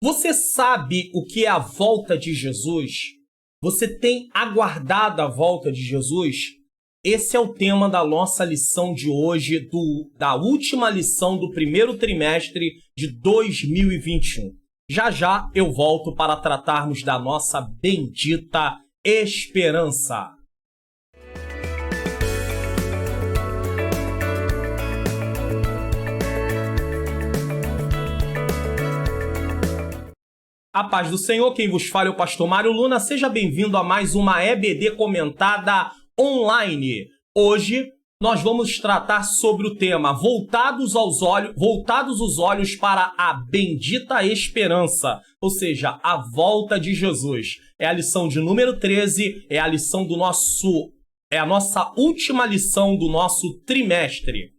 Você sabe o que é a volta de Jesus? Você tem aguardado a volta de Jesus? Esse é o tema da nossa lição de hoje, da última lição do primeiro trimestre de 2021. Já já eu volto para tratarmos da nossa bendita esperança. A paz do Senhor, quem vos fala é o pastor Mário Luna. Seja bem-vindo a mais uma EBD comentada online. Hoje nós vamos tratar sobre o tema voltados os olhos para a bendita esperança, ou seja, a volta de Jesus. É a lição de número 13, é a nossa última lição do nosso trimestre.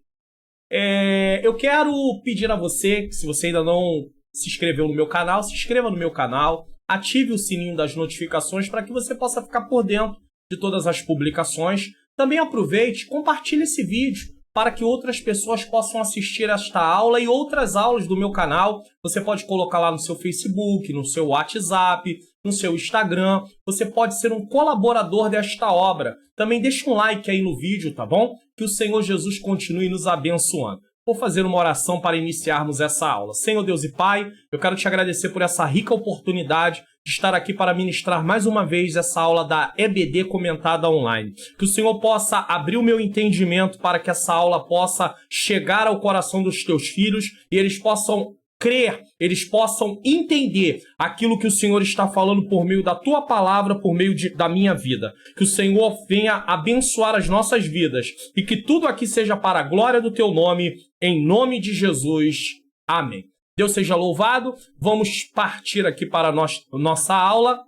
Eu quero pedir a você que, se você ainda não se inscreveu no meu canal, se inscreva no meu canal, ative o sininho das notificações para que você possa ficar por dentro de todas as publicações. Também aproveite e compartilhe esse vídeo para que outras pessoas possam assistir esta aula e outras aulas do meu canal. Você pode colocar lá no seu Facebook, no seu WhatsApp, no seu Instagram. Você pode ser um colaborador desta obra. Também deixa um like aí no vídeo, tá bom? Que o Senhor Jesus continue nos abençoando. Vou fazer uma oração para iniciarmos essa aula. Senhor Deus e Pai, eu quero te agradecer por essa rica oportunidade de estar aqui para ministrar mais uma vez essa aula da EBD comentada online. Que o Senhor possa abrir o meu entendimento para que essa aula possa chegar ao coração dos teus filhos e eles possam crer, eles possam entender aquilo que o Senhor está falando por meio da tua palavra, por meio da minha vida. Que o Senhor venha abençoar as nossas vidas e que tudo aqui seja para a glória do teu nome, em nome de Jesus. Amém. Deus seja louvado. Vamos partir aqui para a nossa aula.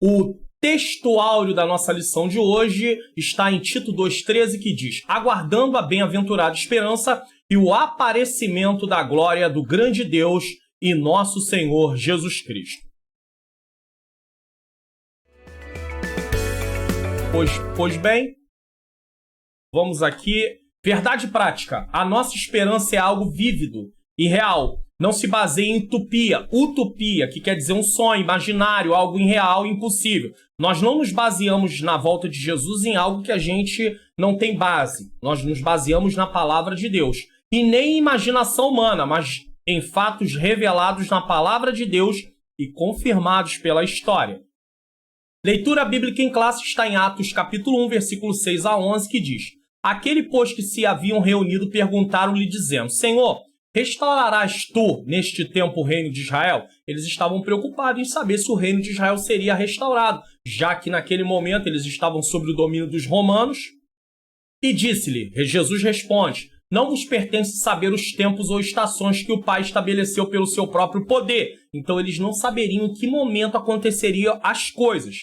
O texto áureo da nossa lição de hoje está em Tito 2,13, que diz: aguardando a bem-aventurada esperança e o aparecimento da glória do grande Deus e nosso Senhor Jesus Cristo. Pois bem, vamos aqui. Verdade prática. A nossa esperança é algo vívido e real. Não se baseia em utopia, que quer dizer um sonho imaginário, algo irreal, impossível. Nós não nos baseamos na volta de Jesus em algo que a gente não tem base. Nós nos baseamos na palavra de Deus. E nem em imaginação humana, mas em fatos revelados na palavra de Deus e confirmados pela história. Leitura bíblica em classe está em Atos capítulo 1, versículo 6 a 11, que diz: aquele, pois, que se haviam reunido perguntaram-lhe, dizendo: Senhor, restaurarás tu neste tempo o reino de Israel? Eles estavam preocupados em saber se o reino de Israel seria restaurado, já que naquele momento eles estavam sob o domínio dos romanos. E disse-lhe, Jesus responde: não vos pertence saber os tempos ou estações que o Pai estabeleceu pelo seu próprio poder. Então eles não saberiam em que momento aconteceriam as coisas.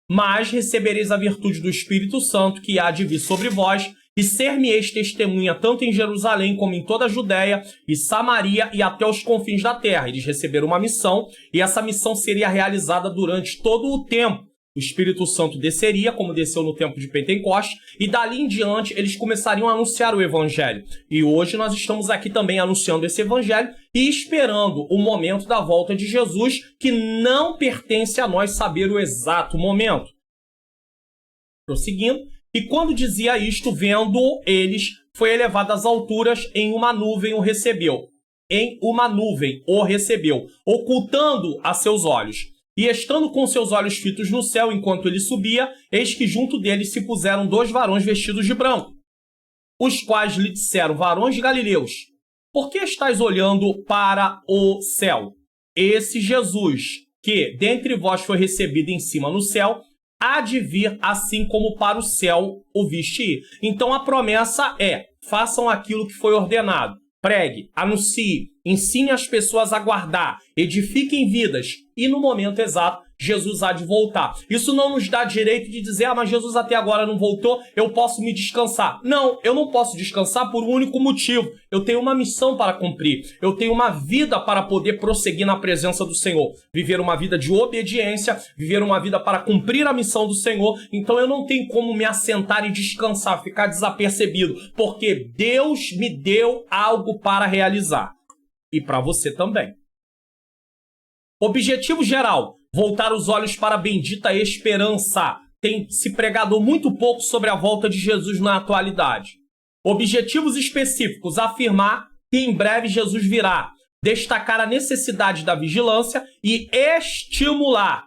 Mas recebereis a virtude do Espírito Santo, que há de vir sobre vós, e ser-me-eis testemunha tanto em Jerusalém como em toda a Judéia e Samaria e até os confins da terra. Eles receberam uma missão, e essa missão seria realizada durante todo o tempo. O Espírito Santo desceria, como desceu no tempo de Pentecostes, e dali em diante eles começariam a anunciar o Evangelho. E hoje nós estamos aqui também anunciando esse Evangelho e esperando o momento da volta de Jesus, que não pertence a nós saber o exato momento. Prosseguindo, e quando dizia isto, vendo eles, foi elevado às alturas, em uma nuvem o recebeu. Em uma nuvem o recebeu, ocultando a seus olhos. E estando com seus olhos fitos no céu, enquanto ele subia, eis que junto dele se puseram 2 varões vestidos de branco, os quais lhe disseram: varões galileus, por que estáis olhando para o céu? Esse Jesus, que dentre vós foi recebido em cima no céu, há de vir assim como para o céu o viste ir. Então a promessa é: façam aquilo que foi ordenado. Pregue, anuncie, ensine as pessoas a guardar, edifiquem vidas. E no momento exato, Jesus há de voltar. Isso não nos dá direito de dizer: mas Jesus até agora não voltou, eu posso me descansar. Não, eu não posso descansar por um único motivo. Eu tenho uma missão para cumprir. Eu tenho uma vida para poder prosseguir na presença do Senhor. Viver uma vida de obediência, viver uma vida para cumprir a missão do Senhor. Então eu não tenho como me assentar e descansar, ficar desapercebido, porque Deus me deu algo para realizar. E para você também. Objetivo geral, voltar os olhos para a bendita esperança. Tem se pregado muito pouco sobre a volta de Jesus na atualidade. Objetivos específicos, afirmar que em breve Jesus virá. Destacar a necessidade da vigilância e estimular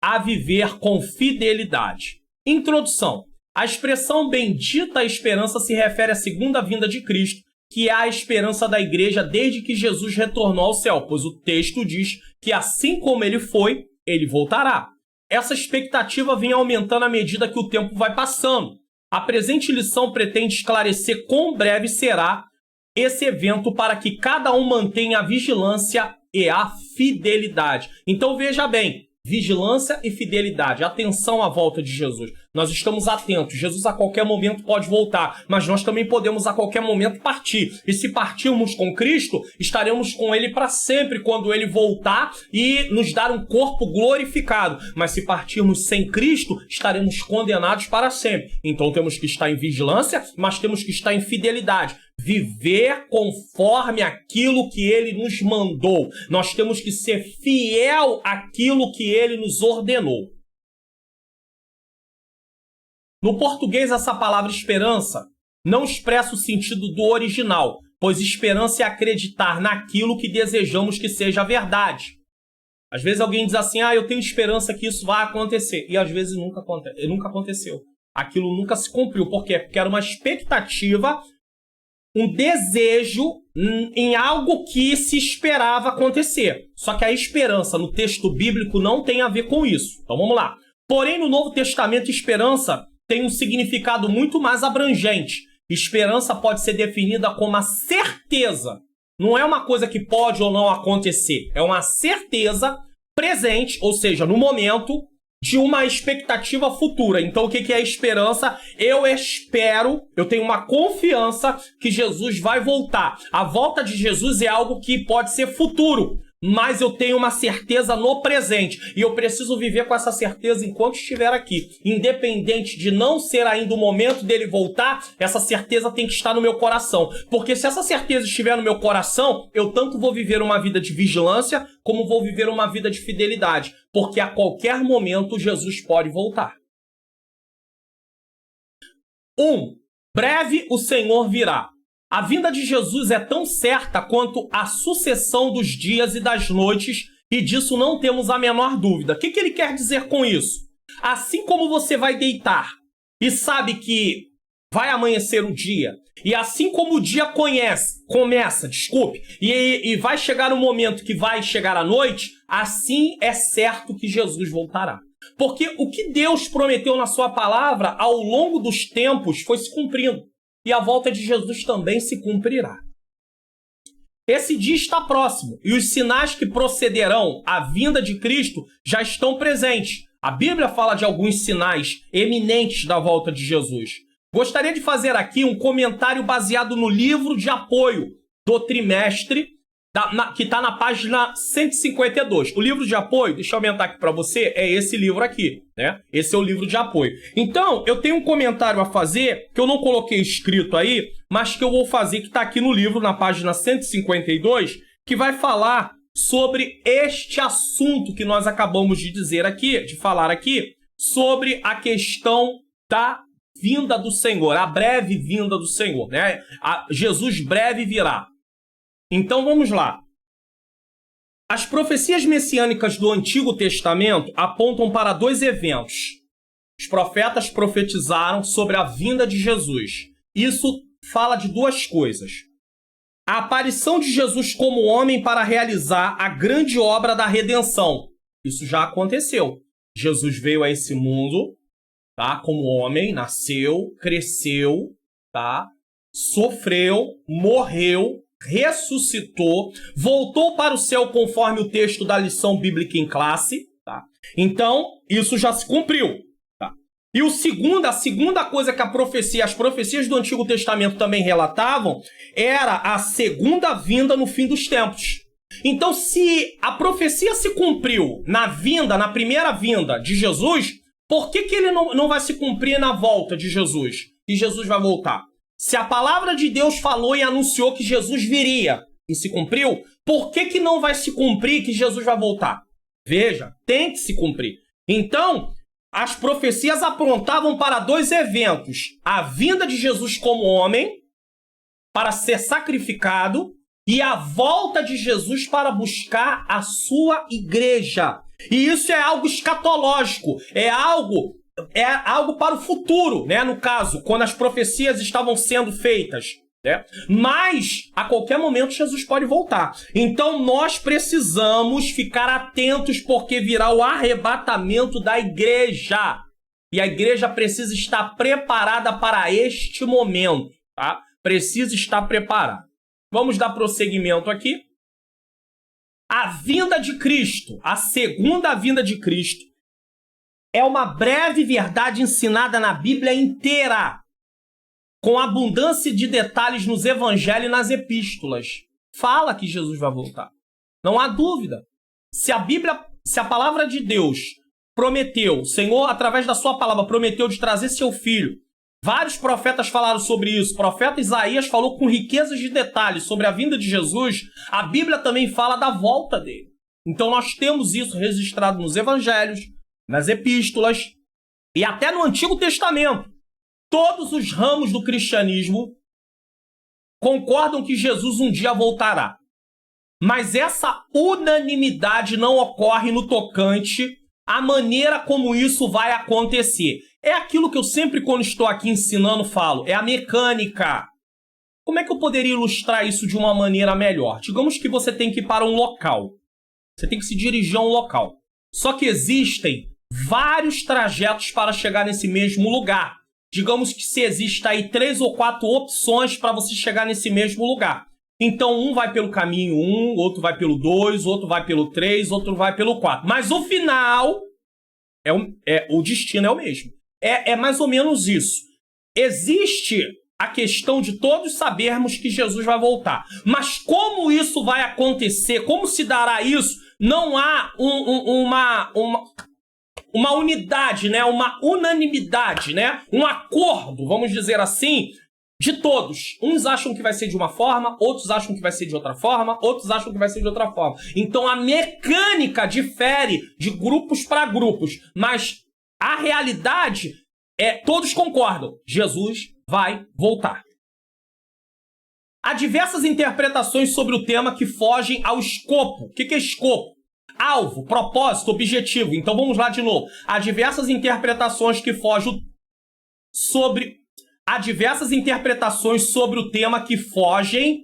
a viver com fidelidade. Introdução. A expressão bendita esperança se refere à segunda vinda de Cristo, que é a esperança da igreja desde que Jesus retornou ao céu, pois o texto diz que assim como ele foi, ele voltará. Essa expectativa vem aumentando à medida que o tempo vai passando. A presente lição pretende esclarecer quão breve será esse evento para que cada um mantenha a vigilância e a fidelidade. Então veja bem, vigilância e fidelidade, atenção à volta de Jesus. Nós estamos atentos, Jesus a qualquer momento pode voltar, mas nós também podemos a qualquer momento partir. E se partirmos com Cristo, estaremos com Ele para sempre quando Ele voltar e nos dar um corpo glorificado. Mas se partirmos sem Cristo, estaremos condenados para sempre. Então temos que estar em vigilância, mas temos que estar em fidelidade. Viver conforme aquilo que Ele nos mandou. Nós temos que ser fiel àquilo que Ele nos ordenou. No português, essa palavra esperança não expressa o sentido do original, pois esperança é acreditar naquilo que desejamos que seja verdade. Às vezes alguém diz assim, eu tenho esperança que isso vai acontecer. E às vezes nunca aconteceu. Aquilo nunca se cumpriu. Por quê? Porque era uma expectativa, um desejo em algo que se esperava acontecer. Só que a esperança no texto bíblico não tem a ver com isso. Então vamos lá. Porém, no Novo Testamento, esperança tem um significado muito mais abrangente. Esperança pode ser definida como a certeza. Não é uma coisa que pode ou não acontecer. É uma certeza presente, ou seja, no momento, de uma expectativa futura. Então, o que é esperança? Eu espero, eu tenho uma confiança que Jesus vai voltar. A volta de Jesus é algo que pode ser futuro, mas eu tenho uma certeza no presente. E eu preciso viver com essa certeza enquanto estiver aqui. Independente de não ser ainda o momento dele voltar, essa certeza tem que estar no meu coração. Porque se essa certeza estiver no meu coração, eu tanto vou viver uma vida de vigilância, como vou viver uma vida de fidelidade. Porque a qualquer momento Jesus pode voltar. Breve o Senhor virá. A vinda de Jesus é tão certa quanto a sucessão dos dias e das noites, e disso não temos a menor dúvida. O que ele quer dizer com isso? Assim como você vai deitar e sabe que vai amanhecer o dia, e assim como o dia começa, e vai chegar o momento que vai chegar a noite, assim é certo que Jesus voltará. Porque o que Deus prometeu na sua palavra ao longo dos tempos foi se cumprindo. E a volta de Jesus também se cumprirá. Esse dia está próximo, e os sinais que procederão à vinda de Cristo já estão presentes. A Bíblia fala de alguns sinais eminentes da volta de Jesus. Gostaria de fazer aqui um comentário baseado no livro de apoio do trimestre, que está na página 152. O livro de apoio, deixa eu aumentar aqui para você, é esse livro aqui, né? Esse é o livro de apoio. Então, eu tenho um comentário a fazer, que eu não coloquei escrito aí, mas que eu vou fazer, que está aqui no livro, na página 152, que vai falar sobre este assunto que nós acabamos de falar aqui, sobre a questão da vinda do Senhor, a breve vinda do Senhor, né? Jesus breve virá. Então vamos lá. As profecias messiânicas do Antigo Testamento apontam para dois eventos. Os profetas profetizaram sobre a vinda de Jesus. Isso fala de duas coisas. A aparição de Jesus como homem para realizar a grande obra da redenção. Isso já aconteceu. Jesus veio a esse mundo, tá? Como homem, nasceu, cresceu, tá? Sofreu, morreu, ressuscitou, voltou para o céu conforme o texto da lição bíblica em classe, tá? Então, isso já se cumpriu, tá? E a segunda coisa que as profecias do Antigo Testamento também relatavam, era a segunda vinda no fim dos tempos. Então, se a profecia se cumpriu na primeira vinda de Jesus, por que ele não vai se cumprir na volta de Jesus? E Jesus vai voltar? Se a palavra de Deus falou e anunciou que Jesus viria e se cumpriu, por que não vai se cumprir que Jesus vai voltar? Veja, tem que se cumprir. Então, as profecias apontavam para dois eventos: a vinda de Jesus como homem para ser sacrificado e a volta de Jesus para buscar a sua igreja. E isso é algo escatológico, é algo para o futuro, né? No caso, quando as profecias estavam sendo feitas, né? Mas a qualquer momento Jesus pode voltar. Então nós precisamos ficar atentos, porque virá o arrebatamento da igreja. E a igreja precisa estar preparada para este momento, tá? Precisa estar preparada. Vamos dar prosseguimento aqui. A vinda de Cristo, a segunda vinda de Cristo, é uma breve verdade ensinada na Bíblia inteira, com abundância de detalhes nos evangelhos e nas epístolas. Fala que Jesus vai voltar. Não há dúvida. Se a palavra de Deus prometeu, o Senhor, através da sua palavra, prometeu de trazer seu filho, vários profetas falaram sobre isso. O profeta Isaías falou com riquezas de detalhes sobre a vinda de Jesus. A Bíblia também fala da volta dele. Então nós temos isso registrado nos evangelhos, nas epístolas e até no Antigo Testamento. Todos os ramos do cristianismo concordam que Jesus um dia voltará. Mas essa unanimidade não ocorre no tocante à maneira como isso vai acontecer. É aquilo que eu sempre, quando estou aqui ensinando, falo. É a mecânica. Como é que eu poderia ilustrar isso de uma maneira melhor? Digamos que você tem que ir para um local. Você tem que se dirigir a um local. Só que existem vários trajetos para chegar nesse mesmo lugar. Digamos que se exista aí 3 ou 4 opções para você chegar nesse mesmo lugar. Então, um vai pelo caminho 1, outro vai pelo 2, outro vai pelo 3, outro vai pelo 4. Mas o final, o destino é o mesmo. É mais ou menos isso. Existe a questão de todos sabermos que Jesus vai voltar. Mas como isso vai acontecer, como se dará isso, não há uma unidade, né? Uma unanimidade, né? Um acordo, vamos dizer assim, de todos. Uns acham que vai ser de uma forma, outros acham que vai ser de outra forma, outros acham que vai ser de outra forma. Então a mecânica difere de grupos para grupos, mas a realidade todos concordam: Jesus vai voltar. Há diversas interpretações sobre o tema que fogem ao escopo. O que é escopo? Alvo, propósito, objetivo. Então vamos lá de novo. Há diversas interpretações que fogem sobre o tema que fogem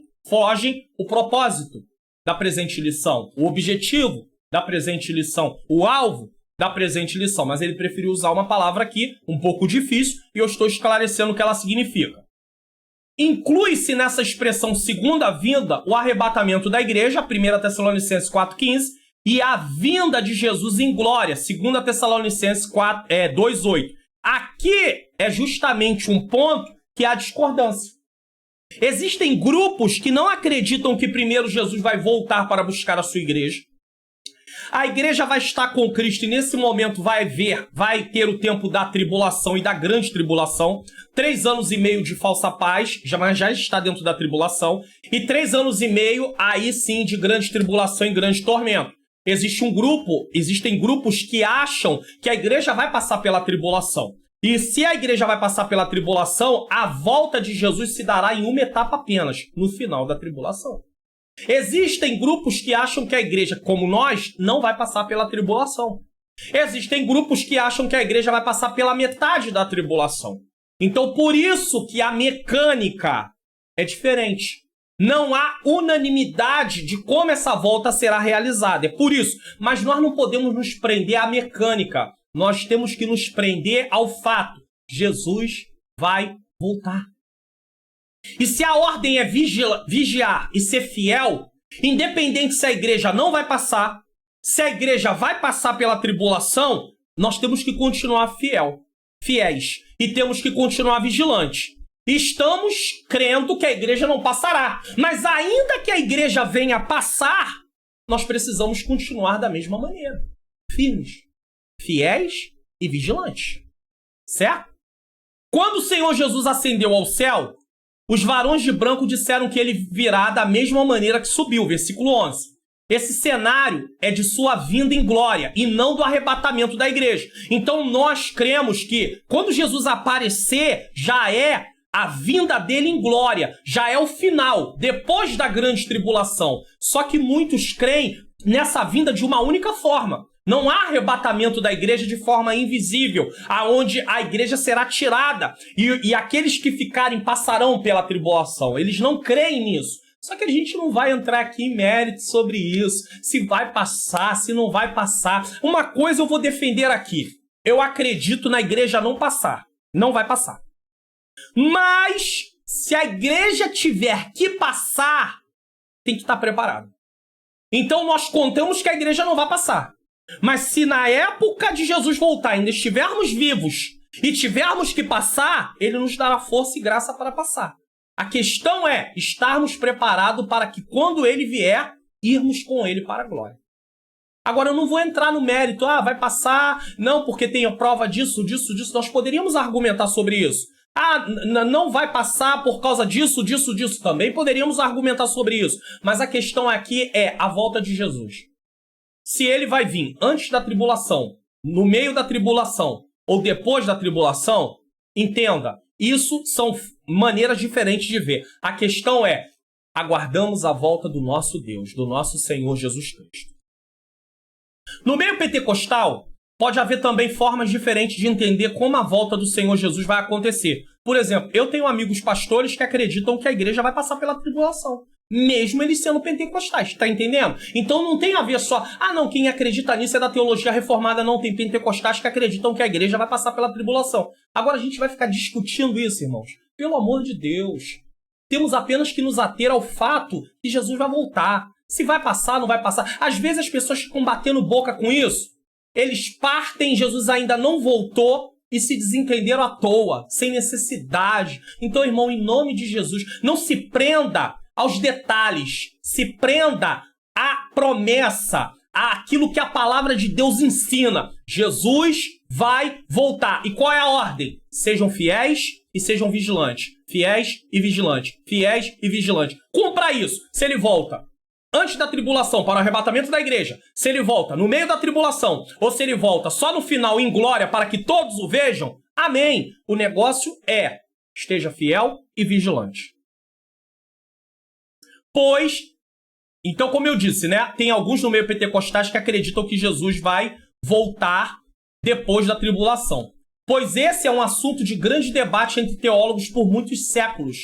o propósito da presente lição, o objetivo da presente lição, o alvo da presente lição. Mas ele preferiu usar uma palavra aqui um pouco difícil e eu estou esclarecendo o que ela significa. Inclui-se nessa expressão segunda vinda o arrebatamento da igreja, 1 Tessalonicenses 4,15, e a vinda de Jesus em glória, 2 Tessalonicenses 2,8. Aqui é justamente um ponto que há discordância. Existem grupos que não acreditam que primeiro Jesus vai voltar para buscar a sua igreja. A igreja vai estar com Cristo e nesse momento vai ter o tempo da tribulação e da grande tribulação. 3 anos e meio de falsa paz, já está dentro da tribulação. E 3 anos e meio, aí sim, de grande tribulação e grande tormento. Existem grupos que acham que a igreja vai passar pela tribulação. E se a igreja vai passar pela tribulação, a volta de Jesus se dará em uma etapa apenas, no final da tribulação. Existem grupos que acham que a igreja, como nós, não vai passar pela tribulação. Existem grupos que acham que a igreja vai passar pela metade da tribulação. Então, por isso que a mecânica é diferente. Não há unanimidade de como essa volta será realizada. É por isso. Mas nós não podemos nos prender à mecânica. Nós temos que nos prender ao fato: Jesus vai voltar. E se a ordem é vigiar e ser fiel, independente se a igreja não vai passar, se a igreja vai passar pela tribulação, nós temos que continuar fiéis. E temos que continuar vigilantes. Estamos crendo que a igreja não passará. Mas ainda que a igreja venha passar, nós precisamos continuar da mesma maneira. Firmes, fiéis e vigilantes. Certo? Quando o Senhor Jesus ascendeu ao céu, os varões de branco disseram que ele virá da mesma maneira que subiu. Versículo 11. Esse cenário é de sua vinda em glória e não do arrebatamento da igreja. Então nós cremos que quando Jesus aparecer, já é a vinda dele em glória, já é o final, depois da grande tribulação. Só que muitos creem nessa vinda de uma única forma. Não há arrebatamento da igreja de forma invisível, aonde a igreja será tirada e aqueles que ficarem passarão pela tribulação. Eles não creem nisso. Só que a gente não vai entrar aqui em mérito sobre isso, se vai passar, se não vai passar. Uma coisa eu vou defender aqui. Eu acredito na igreja não passar. Não vai passar. Mas, se a igreja tiver que passar, tem que estar preparado. Então nós contamos que a igreja não vai passar. Mas se na época de Jesus voltar ainda estivermos vivos e tivermos que passar, ele nos dará força e graça para passar. A questão é estarmos preparados para que quando ele vier, irmos com ele para a glória. Agora eu não vou entrar no mérito, vai passar, não, porque tem a prova disso. Nós poderíamos argumentar sobre isso. Não vai passar por causa disso. Também poderíamos argumentar sobre isso. Mas a questão aqui é a volta de Jesus. Se ele vai vir antes da tribulação, no meio da tribulação ou depois da tribulação, entenda, isso são maneiras diferentes de ver. A questão é, aguardamos a volta do nosso Deus, do nosso Senhor Jesus Cristo. No meio pentecostal, pode haver também formas diferentes de entender como a volta do Senhor Jesus vai acontecer. Por exemplo, eu tenho amigos pastores que acreditam que a igreja vai passar pela tribulação, mesmo eles sendo pentecostais, tá entendendo? Então não tem a ver só, não, quem acredita nisso é da teologia reformada, não, tem pentecostais que acreditam que a igreja vai passar pela tribulação. Agora a gente vai ficar discutindo isso, irmãos. Pelo amor de Deus. Temos apenas que nos ater ao fato que Jesus vai voltar. Se vai passar, não vai passar. Às vezes as pessoas ficam batendo boca com isso. Eles partem, Jesus ainda não voltou e se desentenderam à toa, sem necessidade. Então, irmão, em nome de Jesus, não se prenda aos detalhes. Se prenda à promessa, àquilo que a palavra de Deus ensina. Jesus vai voltar. E qual é a ordem? Sejam fiéis e sejam vigilantes. Fiéis e vigilantes. Fiéis e vigilantes. Cumpra isso. Se ele volta antes da tribulação para o arrebatamento da igreja, se ele volta no meio da tribulação, ou se ele volta só no final em glória para que todos o vejam, amém. O negócio é, esteja fiel e vigilante. Pois, então como eu disse, né, tem alguns no meio pentecostais que acreditam que Jesus vai voltar depois da tribulação. Pois esse é um assunto de grande debate entre teólogos por muitos séculos.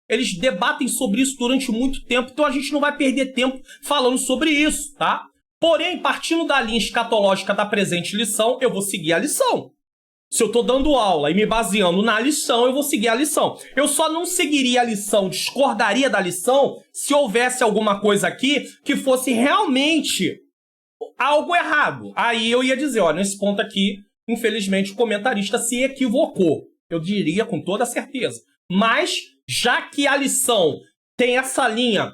Eles debatem sobre isso durante muito tempo, então a gente não vai perder tempo falando sobre isso, tá? Porém, partindo da linha escatológica da presente lição, eu vou seguir a lição. Se eu estou dando aula e me baseando na lição, eu vou seguir a lição. Eu só não seguiria a lição, discordaria da lição, se houvesse alguma coisa aqui que fosse realmente algo errado. Aí eu ia dizer, nesse ponto aqui, infelizmente, o comentarista se equivocou. Eu diria com toda certeza. Mas, já que a lição tem essa linha,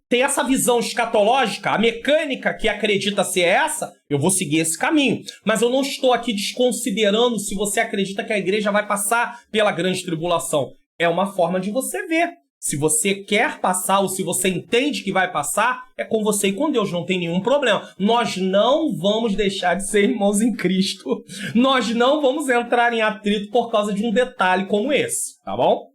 tem essa visão escatológica, a mecânica que acredita ser essa, eu vou seguir esse caminho. Mas eu não estou aqui desconsiderando se você acredita que a igreja vai passar pela grande tribulação. É uma forma de você ver. Se você quer passar ou se você entende que vai passar, é com você e com Deus, não tem nenhum problema. Nós não vamos deixar de ser irmãos em Cristo. Nós não vamos entrar em atrito por causa de um detalhe como esse, tá bom?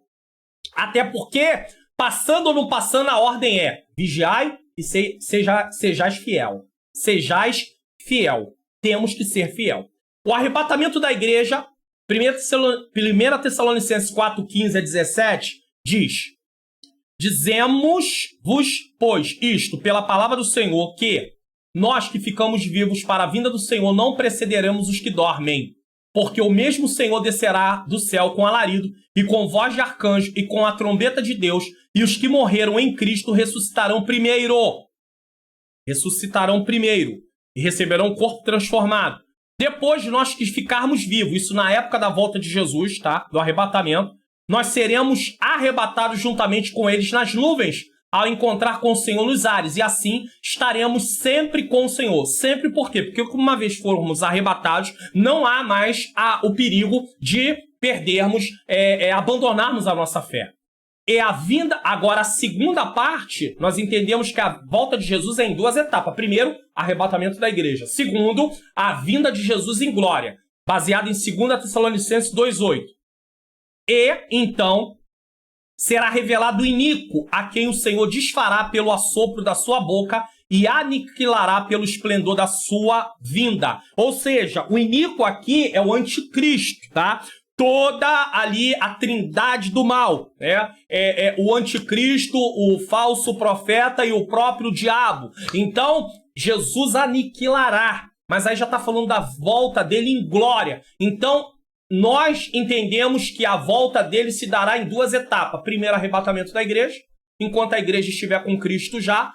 Até porque, passando ou não passando, a ordem é vigiai e sejais fiel. Sejais fiel. Temos que ser fiel. O arrebatamento da igreja, 1 Tessalonicenses 4:15 a 17, diz: Dizemos-vos, pois, isto, pela palavra do Senhor, que nós que ficamos vivos para a vinda do Senhor não precederemos os que dormem. Porque o mesmo Senhor descerá do céu com alarido, e com voz de arcanjo, e com a trombeta de Deus, e os que morreram em Cristo ressuscitarão primeiro. Ressuscitarão primeiro, e receberão um corpo transformado. Depois de nós que ficarmos vivos, isso na época da volta de Jesus, tá? Do arrebatamento, nós seremos arrebatados juntamente com eles nas nuvens, ao encontrar com o Senhor nos ares. E assim estaremos sempre com o Senhor. Sempre por quê? Porque uma vez formos arrebatados, não há mais o perigo de perdermos, abandonarmos a nossa fé. E a vinda... Agora, a segunda parte, nós entendemos que a volta de Jesus é em duas etapas. Primeiro, arrebatamento da igreja. Segundo, a vinda de Jesus em glória, baseado em 2 Tessalonicenses 2,8. E, então, será revelado o iníquo, a quem o Senhor desfará pelo assopro da sua boca e aniquilará pelo esplendor da sua vinda. Ou seja, o iníquo aqui é o anticristo, tá? Toda ali a trindade do mal, né? O anticristo, o falso profeta e o próprio diabo. Então, Jesus aniquilará. Mas aí já está falando da volta dele em glória. Então, nós entendemos que a volta dele se dará em duas etapas. Primeiro, arrebatamento da igreja. Enquanto a igreja estiver com Cristo já,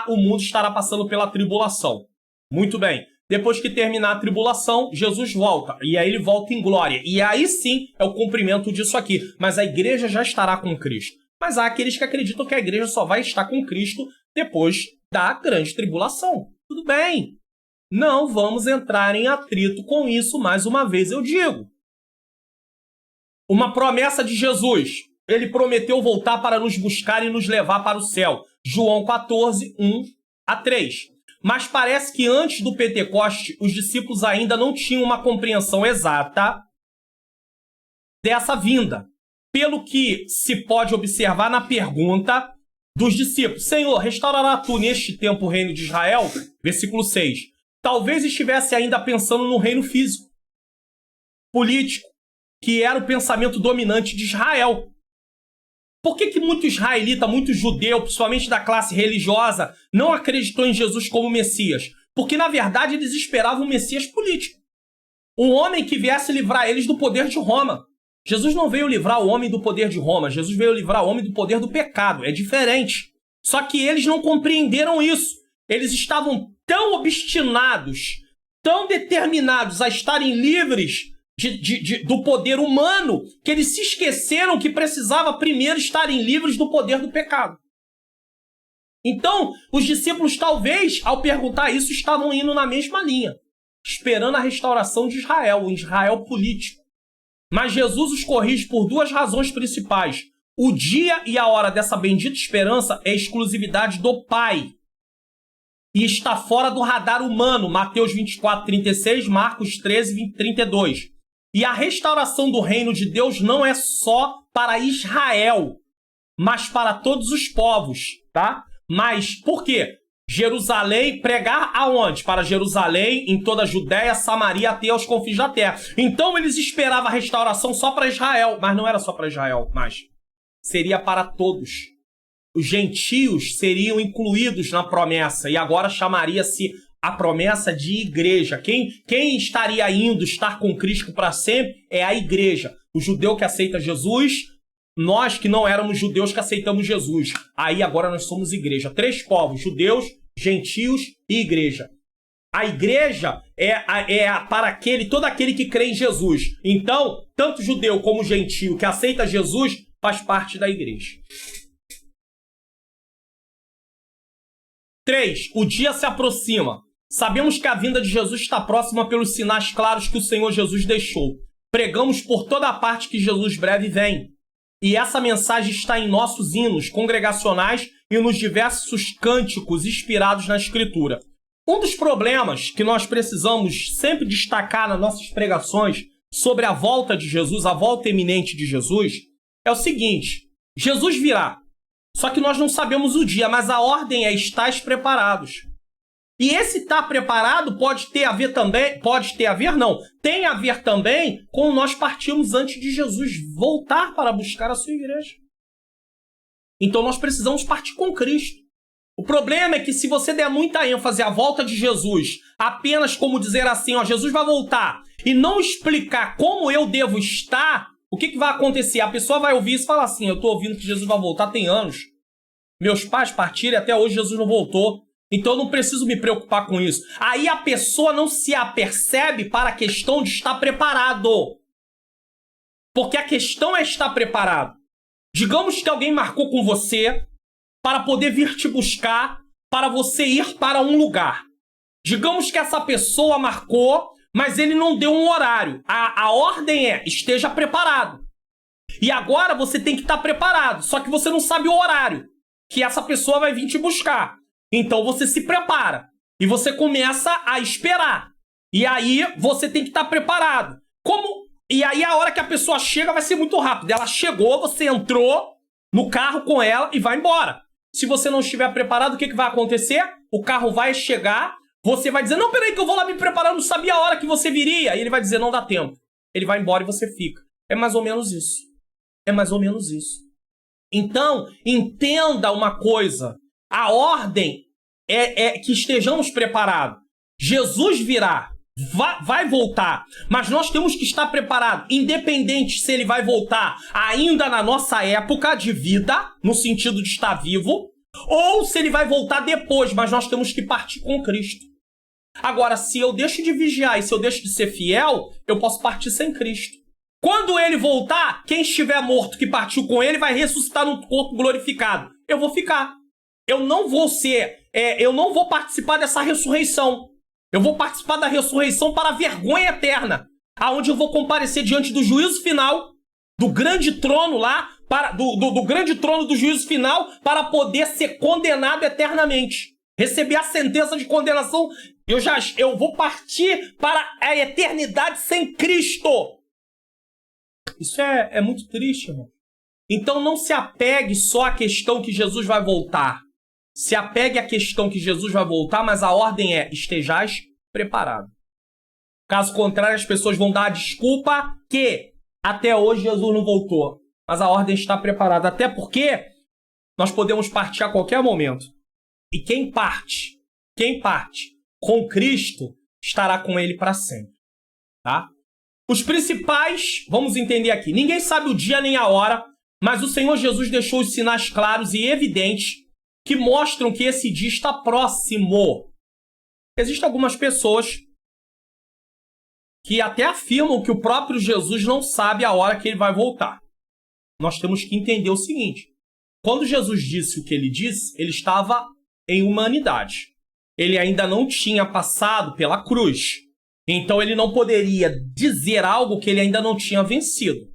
o mundo estará passando pela tribulação. Muito bem. Depois que terminar a tribulação, Jesus volta. E aí ele volta em glória. E aí sim é o cumprimento disso aqui. Mas a igreja já estará com Cristo. Mas há aqueles que acreditam que a igreja só vai estar com Cristo depois da grande tribulação. Tudo bem. Não vamos entrar em atrito com isso, mais uma vez eu digo. Uma promessa de Jesus. Ele prometeu voltar para nos buscar e nos levar para o céu. João 14, 1-3. Mas parece que antes do Pentecoste, os discípulos ainda não tinham uma compreensão exata dessa vinda. Pelo que se pode observar na pergunta dos discípulos. Senhor, restaurará tu neste tempo o reino de Israel? Versículo 6. Talvez estivesse ainda pensando no reino físico, político, que era o pensamento dominante de Israel. Por que muito israelita, muito judeu, principalmente da classe religiosa, não acreditou em Jesus como Messias? Porque, na verdade, eles esperavam um Messias político. Um homem que viesse livrar eles do poder de Roma. Jesus não veio livrar o homem do poder de Roma. Jesus veio livrar o homem do poder do pecado. É diferente. Só que eles não compreenderam isso. Eles estavam tão obstinados, tão determinados a estarem livres do poder humano, que eles se esqueceram que precisava primeiro estarem livres do poder do pecado. Então, os discípulos, talvez, ao perguntar isso, estavam indo na mesma linha, esperando a restauração de Israel, o Israel político. Mas Jesus os corrige por duas razões principais. O dia e a hora dessa bendita esperança é exclusividade do Pai. E está fora do radar humano, Mateus 24, 36, Marcos 13, 32. E a restauração do reino de Deus não é só para Israel, mas para todos os povos, tá? Mas por quê? Jerusalém, pregar aonde? Para Jerusalém, em toda a Judéia, Samaria, até aos confins da terra. Então eles esperavam a restauração só para Israel, mas não era só para Israel, mas seria para todos. Os gentios seriam incluídos na promessa, e agora chamaria-se a promessa de igreja. Quem estaria indo estar com Cristo para sempre é a igreja. O judeu que aceita Jesus, nós que não éramos judeus que aceitamos Jesus. Aí agora nós somos igreja. 3 povos, judeus, gentios e igreja. A igreja é para todo aquele que crê em Jesus. Então, tanto judeu como gentio que aceita Jesus faz parte da igreja. 3. O dia se aproxima. Sabemos que a vinda de Jesus está próxima pelos sinais claros que o Senhor Jesus deixou. Pregamos por toda a parte que Jesus breve vem. E essa mensagem está em nossos hinos congregacionais e nos diversos cânticos inspirados na Escritura. Um dos problemas que nós precisamos sempre destacar nas nossas pregações sobre a volta de Jesus, a volta iminente de Jesus, é o seguinte: Jesus virá. Só que nós não sabemos o dia, mas a ordem é estar preparados. E esse estar preparado tem a ver também com nós partirmos antes de Jesus voltar para buscar a sua igreja. Então nós precisamos partir com Cristo. O problema é que se você der muita ênfase à volta de Jesus, apenas como dizer assim, ó, Jesus vai voltar, e não explicar como eu devo estar, o que vai acontecer? A pessoa vai ouvir isso e falar assim, eu estou ouvindo que Jesus vai voltar tem anos. Meus pais partiram e até hoje Jesus não voltou. Então eu não preciso me preocupar com isso. Aí a pessoa não se apercebe para a questão de estar preparado. Porque a questão é estar preparado. Digamos que alguém marcou com você para poder vir te buscar, para você ir para um lugar. Digamos que essa pessoa marcou, mas ele não deu um horário. A ordem é, esteja preparado. E agora você tem que estar preparado. Só que você não sabe o horário que essa pessoa vai vir te buscar. Então você se prepara. E você começa a esperar. E aí você tem que estar preparado. E aí a hora que a pessoa chega vai ser muito rápido. Ela chegou, você entrou no carro com ela e vai embora. Se você não estiver preparado, o que vai acontecer? O carro vai chegar, você vai dizer, não, peraí que eu vou lá me preparar, eu não sabia a hora que você viria. E ele vai dizer, não dá tempo. Ele vai embora e você fica. É mais ou menos isso. É mais ou menos isso. Então, entenda uma coisa. A ordem é que estejamos preparados. Jesus virá. Vai voltar, mas nós temos que estar preparados, independente se ele vai voltar ainda na nossa época de vida, no sentido de estar vivo, ou se ele vai voltar depois, mas nós temos que partir com Cristo. Agora, se eu deixo de vigiar e se eu deixo de ser fiel, eu posso partir sem Cristo. Quando ele voltar, quem estiver morto que partiu com ele vai ressuscitar num corpo glorificado. Eu vou ficar. Eu não vou participar dessa ressurreição. Eu vou participar da ressurreição para a vergonha eterna, aonde eu vou comparecer diante do juízo final, do grande trono lá, do grande trono do juízo final, para poder ser condenado eternamente. Receber a sentença de condenação, eu vou partir para a eternidade sem Cristo. Isso é muito triste, irmão. Então não se apegue só à questão que Jesus vai voltar. Se apegue à questão que Jesus vai voltar, mas a ordem é, estejais preparado. Caso contrário, as pessoas vão dar a desculpa que até hoje Jesus não voltou. Mas a ordem está preparada. Até porque nós podemos partir a qualquer momento. E quem parte com Cristo, estará com ele para sempre. Tá? Os principais, vamos entender aqui. Ninguém sabe o dia nem a hora, mas o Senhor Jesus deixou os sinais claros e evidentes que mostram que esse dia está próximo. Existem algumas pessoas que até afirmam que o próprio Jesus não sabe a hora que ele vai voltar. Nós temos que entender o seguinte. Quando Jesus disse o que ele disse, ele estava em humanidade. Ele ainda não tinha passado pela cruz. Então ele não poderia dizer algo que ele ainda não tinha vencido.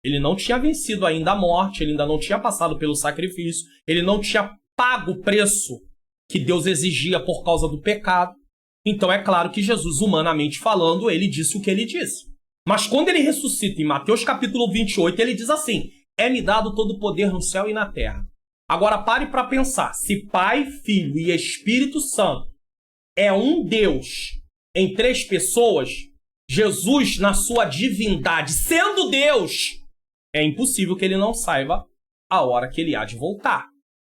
Ele não tinha vencido ainda a morte, ele ainda não tinha passado pelo sacrifício, ele não tinha paga o preço que Deus exigia por causa do pecado. Então é claro que Jesus, humanamente falando, ele disse o que ele disse. Mas quando ele ressuscita em Mateus capítulo 28, ele diz assim, é-me dado todo o poder no céu e na terra. Agora pare para pensar, se Pai, Filho e Espírito Santo é um Deus em 3 pessoas, Jesus, na sua divindade, sendo Deus, é impossível que ele não saiba a hora que ele há de voltar.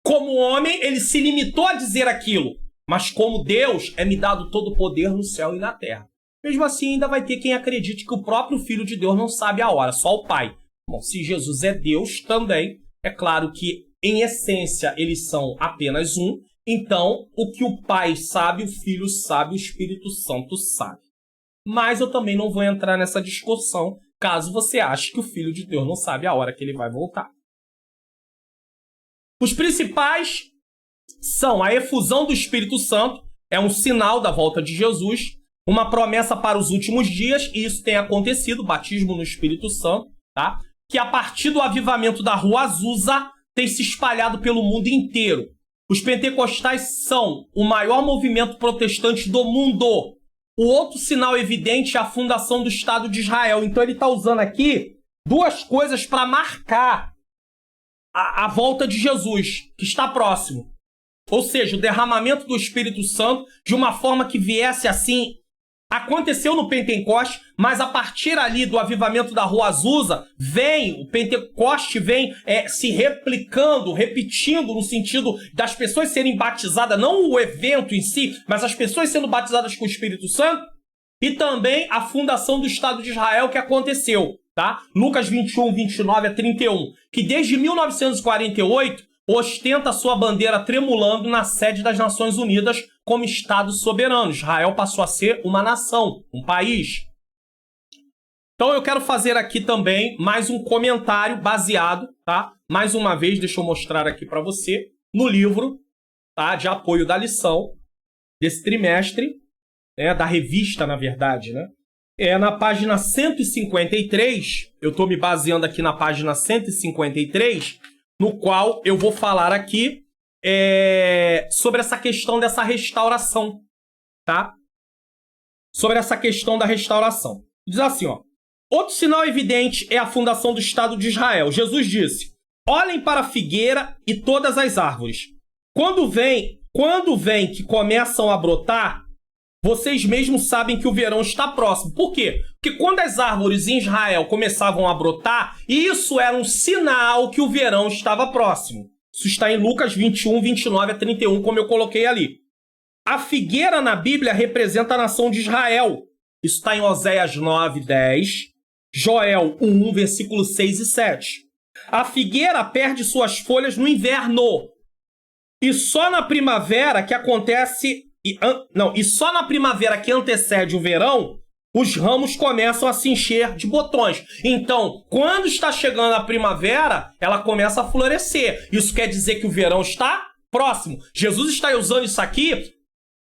Como homem, ele se limitou a dizer aquilo. Mas como Deus, é-me dado todo o poder no céu e na terra. Mesmo assim, ainda vai ter quem acredite que o próprio Filho de Deus não sabe a hora, só o Pai. Bom, se Jesus é Deus também, é claro que, em essência, eles são apenas um. Então, o que o Pai sabe, o Filho sabe, o Espírito Santo sabe. Mas eu também não vou entrar nessa discussão, caso você ache que o Filho de Deus não sabe a hora que ele vai voltar. Os principais são a efusão do Espírito Santo, é um sinal da volta de Jesus, uma promessa para os últimos dias, e isso tem acontecido, batismo no Espírito Santo, tá? Que a partir do avivamento da Rua Azusa tem se espalhado pelo mundo inteiro. Os pentecostais são o maior movimento protestante do mundo. O outro sinal evidente é a fundação do Estado de Israel. Então ele está usando aqui 2 coisas para marcar a volta de Jesus, que está próximo. Ou seja, o derramamento do Espírito Santo de uma forma que viesse assim. Aconteceu no Pentecoste, mas a partir ali do avivamento da Rua Azusa, o Pentecoste vem se replicando, repetindo no sentido das pessoas serem batizadas, não o evento em si, mas as pessoas sendo batizadas com o Espírito Santo, e também a fundação do Estado de Israel que aconteceu, tá? Lucas 21, 29 a 31, que desde 1948 ostenta sua bandeira tremulando na sede das Nações Unidas como Estado soberano. Israel passou a ser uma nação, um país. Então eu quero fazer aqui também mais um comentário baseado, tá? Mais uma vez, deixa eu mostrar aqui para você, no livro, tá? De apoio da lição desse trimestre, da revista, na verdade, né? na página 153, eu estou me baseando aqui na página 153, no qual eu vou falar aqui sobre essa questão dessa restauração, tá? Sobre essa questão da restauração. Diz assim, ó. Outro sinal evidente é a fundação do Estado de Israel. Jesus disse, olhem para a figueira e todas as árvores. Quando vem que começam a brotar, vocês mesmos sabem que o verão está próximo. Por quê? Porque quando as árvores em Israel começavam a brotar, isso era um sinal que o verão estava próximo. Isso está em Lucas 21, 29 a 31, como eu coloquei ali. A figueira na Bíblia representa a nação de Israel. Isso está em Oséias 9, 10, Joel 1, versículo 6 e 7. A figueira perde suas folhas no inverno. E só na primavera que acontece... E só na primavera que antecede o verão, os ramos começam a se encher de botões. Então, quando está chegando a primavera, ela começa a florescer. Isso quer dizer que o verão está próximo. Jesus está usando isso aqui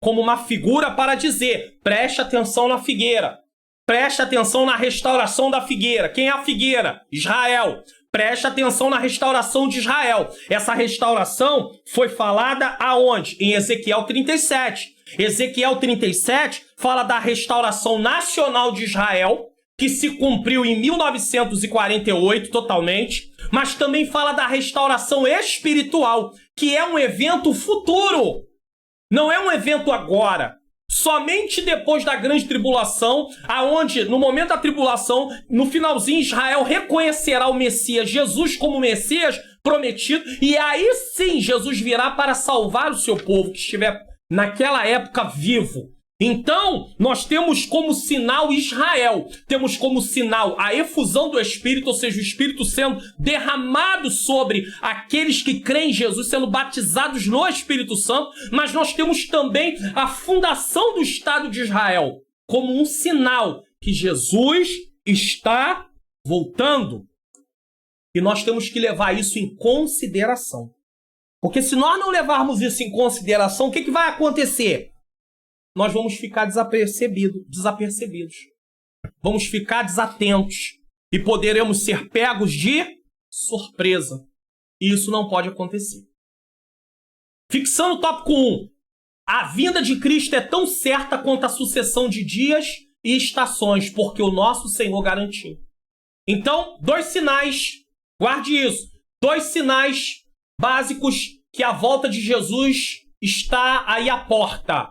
como uma figura para dizer, preste atenção na figueira. Preste atenção na restauração da figueira. Quem é a figueira? Israel. Preste atenção na restauração de Israel. Essa restauração foi falada aonde? Em Ezequiel 37. Ezequiel 37 fala da restauração nacional de Israel, que se cumpriu em 1948 totalmente, mas também fala da restauração espiritual, que é um evento futuro. Não é um evento agora. Somente depois da grande tribulação, aonde, no momento da tribulação, no finalzinho, Israel reconhecerá o Messias, Jesus como Messias prometido, e aí sim Jesus virá para salvar o seu povo que estiver naquela época vivo. Então, nós temos como sinal Israel, temos como sinal a efusão do Espírito, ou seja, o Espírito sendo derramado sobre aqueles que creem em Jesus, sendo batizados no Espírito Santo, mas nós temos também a fundação do Estado de Israel, como um sinal que Jesus está voltando. E nós temos que levar isso em consideração. Porque se nós não levarmos isso em consideração, o que vai acontecer? Nós vamos ficar desapercebidos. Vamos ficar desatentos e poderemos ser pegos de surpresa. E isso não pode acontecer. Fixando o tópico 1. A vinda de Cristo é tão certa quanto a sucessão de dias e estações, porque o nosso Senhor garantiu. Então, 2 sinais, guarde isso, 2 sinais básicos que a volta de Jesus está aí à porta.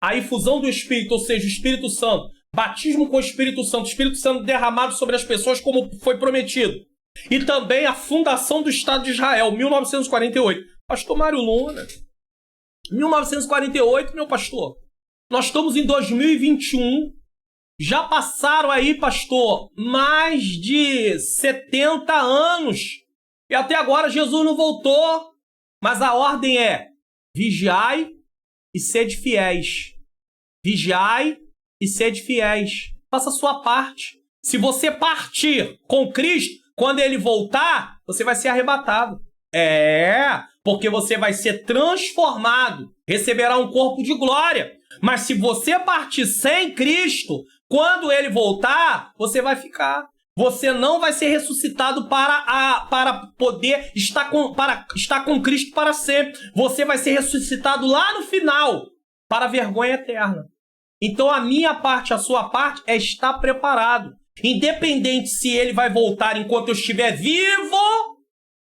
A efusão do Espírito, ou seja, o Espírito Santo, batismo com o Espírito Santo derramado sobre as pessoas como foi prometido. E também a fundação do Estado de Israel, 1948. Pastor Mário Luna, 1948, meu pastor. Nós estamos em 2021, já passaram aí, pastor, mais de 70 anos. E até agora Jesus não voltou, mas a ordem é vigiai e sede fiéis. Vigiai e sede fiéis. Faça a sua parte. Se você partir com Cristo, quando ele voltar, você vai ser arrebatado. Porque você vai ser transformado. Receberá um corpo de glória. Mas se você partir sem Cristo, quando ele voltar, você vai ficar. Você não vai ser ressuscitado para poder estar com Cristo para sempre. Você vai ser ressuscitado lá no final, para a vergonha eterna. Então a minha parte, a sua parte, é estar preparado. Independente se ele vai voltar enquanto eu estiver vivo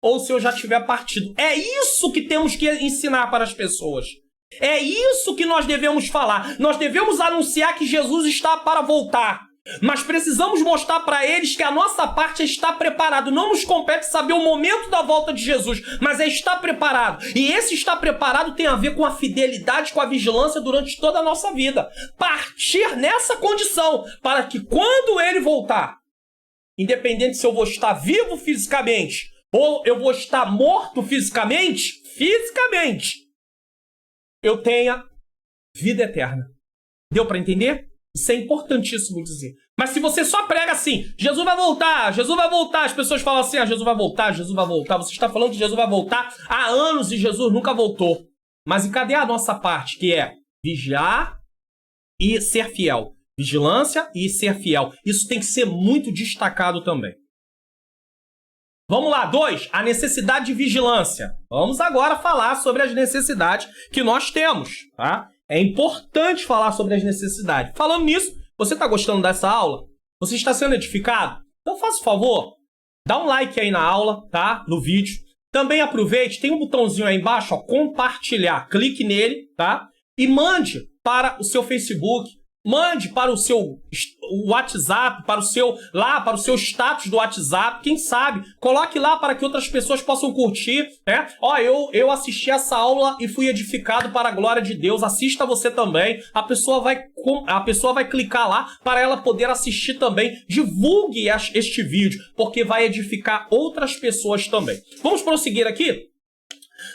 ou se eu já tiver partido. É isso que temos que ensinar para as pessoas. É isso que nós devemos falar. Nós devemos anunciar que Jesus está para voltar. Mas precisamos mostrar para eles que a nossa parte é estar preparado. Não nos compete saber o momento da volta de Jesus, mas é estar preparado. E esse estar preparado tem a ver com a fidelidade, com a vigilância durante toda a nossa vida. Partir nessa condição para que quando ele voltar, independente se eu vou estar vivo fisicamente ou eu vou estar morto fisicamente, eu tenha vida eterna. Deu para entender? Isso é importantíssimo dizer. Mas se você só prega assim, Jesus vai voltar, as pessoas falam assim, Jesus vai voltar, você está falando que Jesus vai voltar há anos e Jesus nunca voltou. Mas e cadê a nossa parte, que é vigiar e ser fiel? Vigilância e ser fiel. Isso tem que ser muito destacado também. Vamos lá, 2. A necessidade de vigilância. Vamos agora falar sobre as necessidades que nós temos, tá? É importante falar sobre as necessidades. Falando nisso, você está gostando dessa aula? Você está sendo edificado? Então faça o favor, dá um like aí na aula, tá? No vídeo. Também aproveite, tem um botãozinho aí embaixo, ó, compartilhar. Clique nele, tá? E mande para o seu Facebook, mande para o seu WhatsApp, para o seu status do WhatsApp, quem sabe, coloque lá para que outras pessoas possam curtir, né? Ó, eu assisti essa aula e fui edificado para a glória de Deus, assista você também, a pessoa vai clicar lá para ela poder assistir também, divulgue este vídeo, porque vai edificar outras pessoas também. Vamos prosseguir aqui?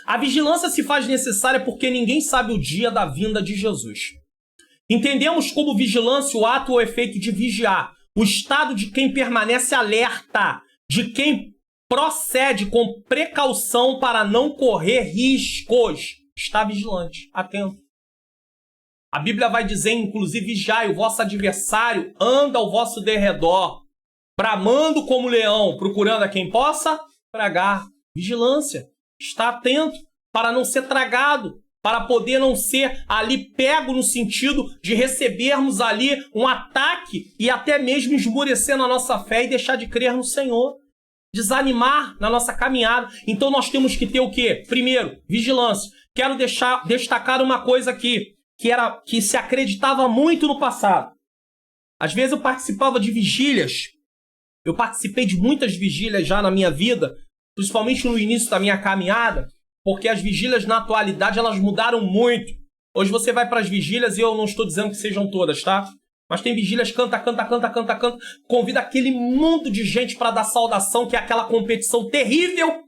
A vigilância se faz necessária porque ninguém sabe o dia da vinda de Jesus. Entendemos como vigilância o ato ou efeito de vigiar, o estado de quem permanece alerta, de quem procede com precaução para não correr riscos. Está vigilante, atento. A Bíblia vai dizer, inclusive, vigiai, o vosso adversário anda ao vosso derredor, bramando como leão, procurando a quem possa tragar. Vigilância, está atento para não ser tragado, para poder não ser ali pego no sentido de recebermos ali um ataque e até mesmo esmorecer na nossa fé e deixar de crer no Senhor. Desanimar na nossa caminhada. Então nós temos que ter o quê? Primeiro, vigilância. Quero destacar uma coisa aqui, que se acreditava muito no passado. Às vezes eu participava de vigílias, eu participei de muitas vigílias já na minha vida, principalmente no início da minha caminhada, porque as vigílias na atualidade elas mudaram muito. Hoje você vai para as vigílias e eu não estou dizendo que sejam todas, tá? Mas tem vigílias, canta, convida aquele mundo de gente para dar saudação, que é aquela competição terrível.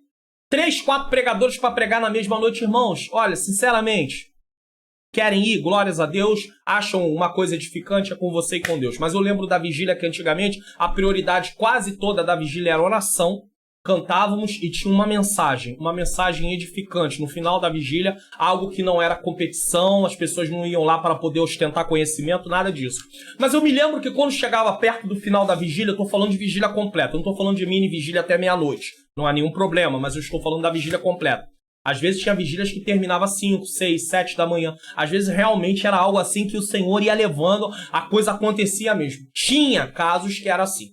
3, 4 pregadores para pregar na mesma noite, irmãos. Olha, sinceramente, querem ir, glórias a Deus, acham uma coisa edificante, é com você e com Deus. Mas eu lembro da vigília que antigamente a prioridade quase toda da vigília era oração. Cantávamos e tinha uma mensagem edificante. No final da vigília, algo que não era competição, as pessoas não iam lá para poder ostentar conhecimento, nada disso. Mas eu me lembro que quando chegava perto do final da vigília, eu estou falando de vigília completa, eu não estou falando de mini vigília até meia-noite. Não há nenhum problema, mas eu estou falando da vigília completa. Às vezes tinha vigílias que terminava 5, 6, 7 da manhã. Às vezes realmente era algo assim que o Senhor ia levando, a coisa acontecia mesmo. Tinha casos que era assim.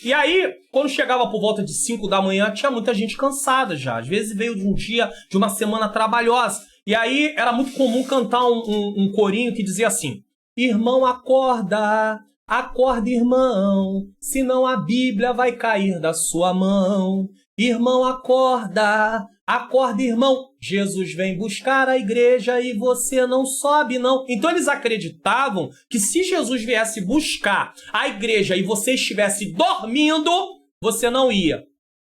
E aí, quando chegava por volta de 5 da manhã, tinha muita gente cansada já. Às vezes veio de um dia, de uma semana trabalhosa. E aí era muito comum cantar um corinho que dizia assim: irmão, acorda, acorda, irmão, senão a Bíblia vai cair da sua mão. Irmão, acorda, acorda, irmão, Jesus vem buscar a igreja e você não sobe, não. Então eles acreditavam que se Jesus viesse buscar a igreja e você estivesse dormindo, você não ia.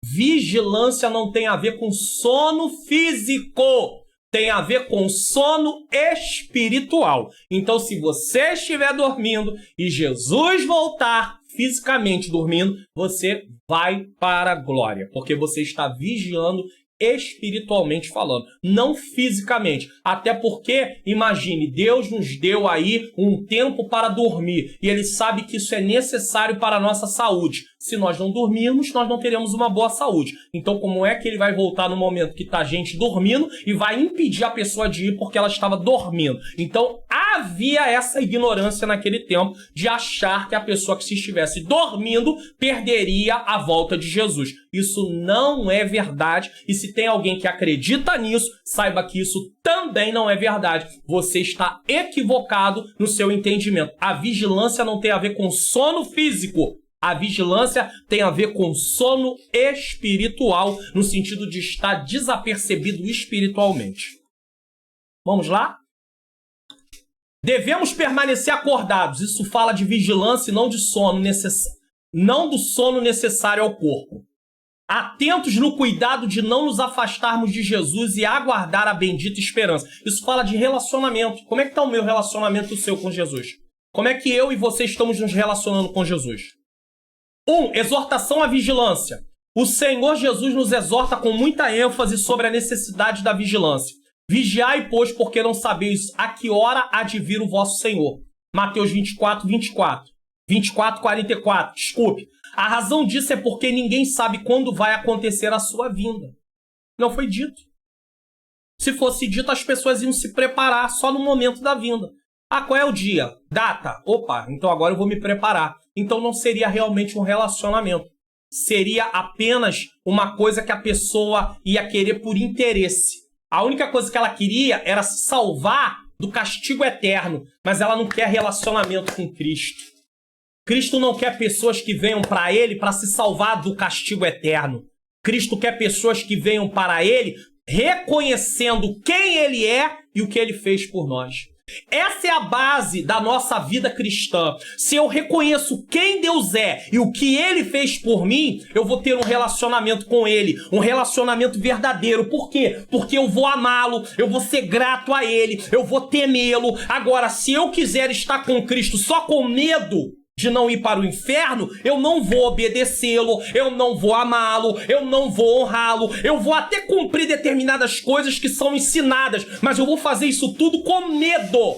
Vigilância não tem a ver com sono físico, tem a ver com sono espiritual. Então, se você estiver dormindo e Jesus voltar fisicamente dormindo, você vai para a glória, porque você está vigiando espiritualmente falando, não fisicamente. Até porque, imagine, Deus nos deu aí um tempo para dormir e Ele sabe que isso é necessário para a nossa saúde. Se nós não dormirmos, nós não teremos uma boa saúde. Então, como é que Ele vai voltar no momento que está a gente dormindo e vai impedir a pessoa de ir porque ela estava dormindo? Então, havia essa ignorância naquele tempo de achar que a pessoa que se estivesse dormindo perderia a volta de Jesus. Isso não é verdade. E se tem alguém que acredita nisso, saiba que isso também não é verdade. Você está equivocado no seu entendimento. A vigilância não tem a ver com sono físico. A vigilância tem a ver com sono espiritual, no sentido de estar desapercebido espiritualmente. Vamos lá? Devemos permanecer acordados. Isso fala de vigilância e não de sono não do sono necessário ao corpo. Atentos no cuidado de não nos afastarmos de Jesus e aguardar a bendita esperança. Isso fala de relacionamento. Como é que está o meu relacionamento e o seu com Jesus? Como é que eu e você estamos nos relacionando com Jesus? 1. Exortação à vigilância. O Senhor Jesus nos exorta com muita ênfase sobre a necessidade da vigilância. Vigiai, pois, porque não sabeis a que hora há de vir o vosso Senhor. Mateus 24, 24. 24, 44, desculpe. A razão disso é porque ninguém sabe quando vai acontecer a sua vinda. Não foi dito. Se fosse dito, as pessoas iam se preparar só no momento da vinda. Ah, qual é o dia? Data? Opa, então agora eu vou me preparar. Então não seria realmente um relacionamento. Seria apenas uma coisa que a pessoa ia querer por interesse. A única coisa que ela queria era se salvar do castigo eterno, mas ela não quer relacionamento com Cristo. Cristo não quer pessoas que venham para Ele para se salvar do castigo eterno. Cristo quer pessoas que venham para Ele reconhecendo quem Ele é e o que Ele fez por nós. Essa é a base da nossa vida cristã. Se eu reconheço quem Deus é e o que Ele fez por mim, eu vou ter um relacionamento com Ele, um relacionamento verdadeiro. Por quê? Porque eu vou amá-lo, eu vou ser grato a Ele, eu vou temê-lo. Agora, se eu quiser estar com Cristo só com medo de não ir para o inferno, eu não vou obedecê-lo, eu não vou amá-lo, eu não vou honrá-lo, eu vou até cumprir determinadas coisas que são ensinadas, mas eu vou fazer isso tudo com medo.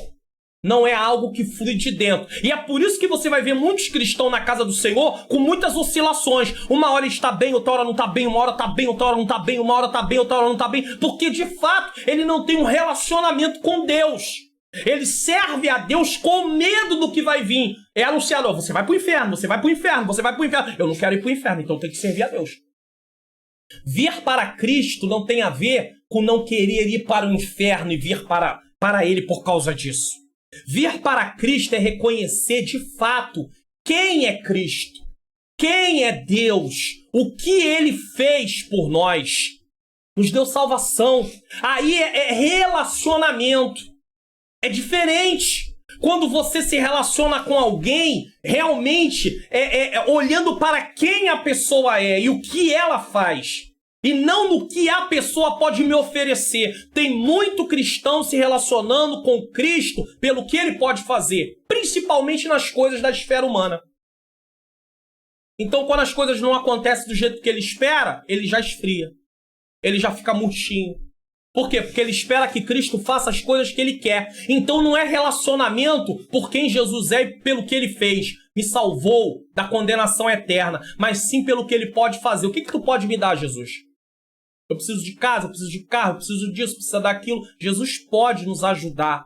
Não é algo que flui de dentro. E é por isso que você vai ver muitos cristãos na casa do Senhor com muitas oscilações. Uma hora ele está bem, outra hora não está bem, uma hora está bem, outra hora não está bem, uma hora está bem, outra hora não está bem, porque de fato ele não tem um relacionamento com Deus. Ele serve a Deus com medo do que vai vir. É anunciado, você vai pro inferno, você vai pro inferno, você vai pro inferno. Eu não quero ir pro inferno, então tem que servir a Deus. Vir para Cristo não tem a ver com não querer ir para o inferno e vir para Ele por causa disso. Vir para Cristo é reconhecer de fato quem é Cristo, quem é Deus, o que Ele fez por nós. Nos deu salvação. Aí é relacionamento. É diferente. Quando você se relaciona com alguém, realmente olhando para quem a pessoa é e o que ela faz, e não no que a pessoa pode me oferecer. Tem muito cristão se relacionando com Cristo pelo que ele pode fazer, principalmente nas coisas da esfera humana. Então, quando as coisas não acontecem do jeito que ele espera, ele já esfria. Ele já fica murchinho. Por quê? Porque ele espera que Cristo faça as coisas que ele quer. Então não é relacionamento por quem Jesus é e pelo que ele fez. Me salvou da condenação eterna. Mas sim pelo que ele pode fazer. O que tu pode me dar, Jesus? Eu preciso de casa, eu preciso de carro, eu preciso disso, eu preciso daquilo. Jesus pode nos ajudar.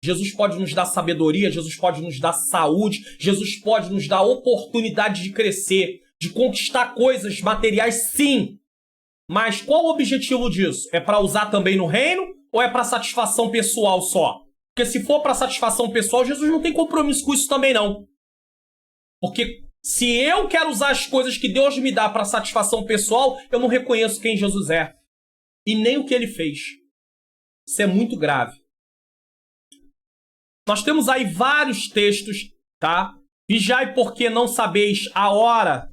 Jesus pode nos dar sabedoria, Jesus pode nos dar saúde, Jesus pode nos dar oportunidade de crescer, de conquistar coisas materiais, sim. Mas qual o objetivo disso? É para usar também no reino ou é para satisfação pessoal só? Porque se for para satisfação pessoal, Jesus não tem compromisso com isso também não. Porque se eu quero usar as coisas que Deus me dá para satisfação pessoal, eu não reconheço quem Jesus é. E nem o que ele fez. Isso é muito grave. Nós temos aí vários textos, tá? Vigiai porque não sabeis a hora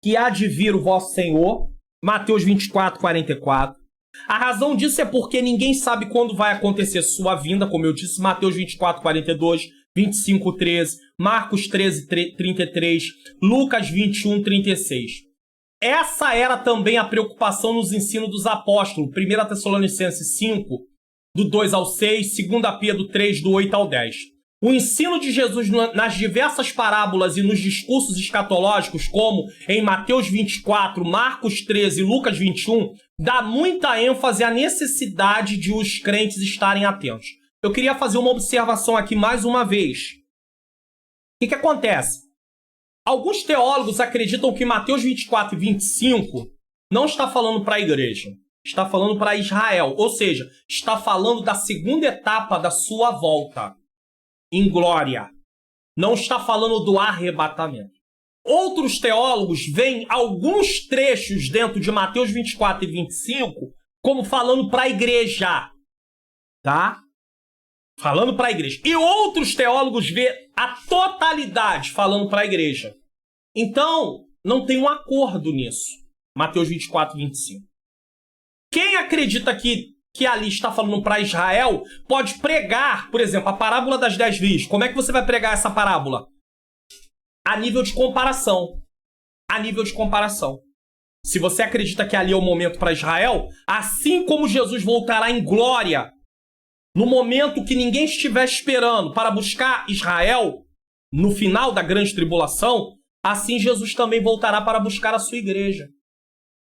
que há de vir o vosso Senhor. Mateus 24, 44. A razão disso é porque ninguém sabe quando vai acontecer sua vinda, como eu disse, Mateus 24, 42, 25, 13, Marcos 13, 33, Lucas 21, 36. Essa era também a preocupação nos ensinos dos apóstolos, 1 Tessalonicenses 5, do 2 ao 6, 2 Pedro 3, do 8 ao 10. O ensino de Jesus nas diversas parábolas e nos discursos escatológicos, como em Mateus 24, Marcos 13 e Lucas 21, dá muita ênfase à necessidade de os crentes estarem atentos. Eu queria fazer uma observação aqui mais uma vez. O que acontece? Alguns teólogos acreditam que Mateus 24 e 25 não está falando para a igreja, está falando para Israel, ou seja, está falando da segunda etapa da sua volta em glória. Não está falando do arrebatamento. Outros teólogos veem alguns trechos dentro de Mateus 24 e 25 como falando para a igreja. Tá? Falando para a igreja. E outros teólogos veem a totalidade falando para a igreja. Então, não tem um acordo nisso. Mateus 24 e 25. Quem acredita que ali está falando para Israel, pode pregar, por exemplo, a parábola das 10 virgens. Como é que você vai pregar essa parábola? A nível de comparação. A nível de comparação. Se você acredita que ali é o momento para Israel, assim como Jesus voltará em glória no momento que ninguém estiver esperando para buscar Israel, no final da grande tribulação, assim Jesus também voltará para buscar a sua igreja.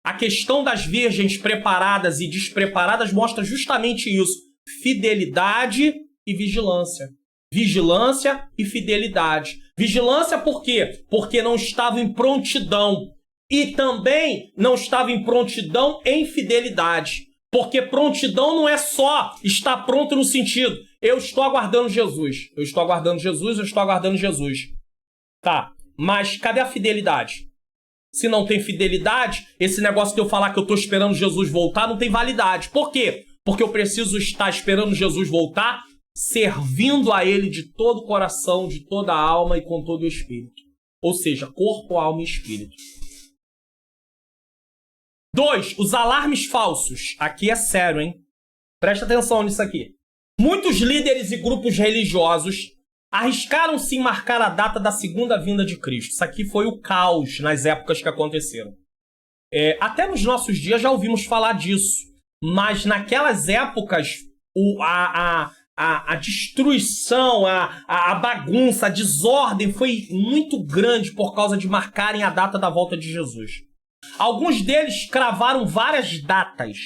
A questão das virgens preparadas e despreparadas mostra justamente isso: fidelidade e vigilância. Vigilância e fidelidade. Vigilância por quê? Porque não estava em prontidão. E também não estava em prontidão em fidelidade. Porque prontidão não é só estar pronto no sentido, eu estou aguardando Jesus. Eu estou aguardando Jesus, eu estou aguardando Jesus. Tá, mas cadê a fidelidade? Se não tem fidelidade, esse negócio de eu falar que eu estou esperando Jesus voltar não tem validade. Por quê? Porque eu preciso estar esperando Jesus voltar, servindo a Ele de todo o coração, de toda a alma e com todo o espírito. Ou seja, corpo, alma e espírito. 2. Os alarmes falsos. Aqui é sério, hein? Presta atenção nisso aqui. Muitos líderes e grupos religiosos arriscaram-se em marcar a data da segunda vinda de Cristo. Isso aqui foi o caos nas épocas que aconteceram. Até nos nossos dias já ouvimos falar disso. Mas naquelas épocas, a destruição, a bagunça, a desordem foi muito grande por causa de marcarem a data da volta de Jesus. Alguns deles cravaram várias datas.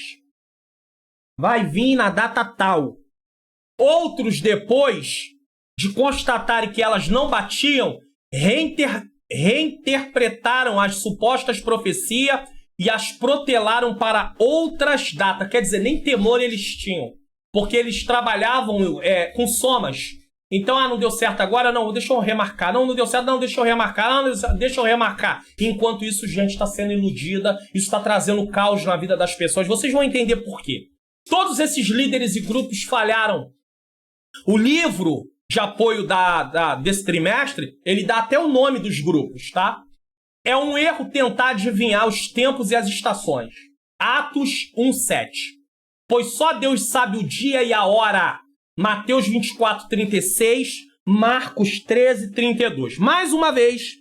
Vai vir na data tal. Outros, depois de constatarem que elas não batiam, reinterpretaram as supostas profecias e as protelaram para outras datas. Quer dizer, nem temor eles tinham, porque eles trabalhavam com somas. Então, não deu certo agora? Não, deixa eu remarcar. Não deu certo? Não, deixa eu remarcar. Não, deixa eu remarcar. Enquanto isso, gente está sendo iludida. Isso está trazendo caos na vida das pessoas. Vocês vão entender por quê. Todos esses líderes e grupos falharam. O livro de apoio desse trimestre, ele dá até o nome dos grupos, tá? É um erro tentar adivinhar os tempos e as estações. Atos 1:7. Pois só Deus sabe o dia e a hora. Mateus 24:36, Marcos 13:32. Mais uma vez,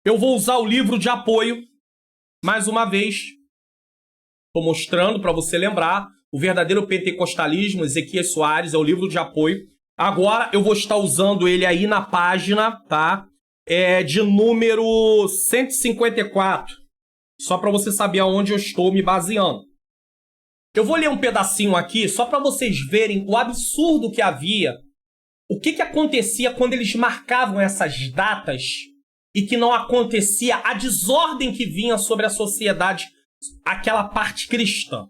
eu vou usar o livro de apoio. Mais uma vez, estou mostrando para você lembrar. O Verdadeiro Pentecostalismo, Ezequias Soares, é o livro de apoio. Agora eu vou estar usando ele aí na página, tá? De número 154. Só para você saber aonde eu estou me baseando. Eu vou ler um pedacinho aqui, só para vocês verem o absurdo que havia. O que acontecia quando eles marcavam essas datas e que não acontecia a desordem que vinha sobre a sociedade, aquela parte cristã.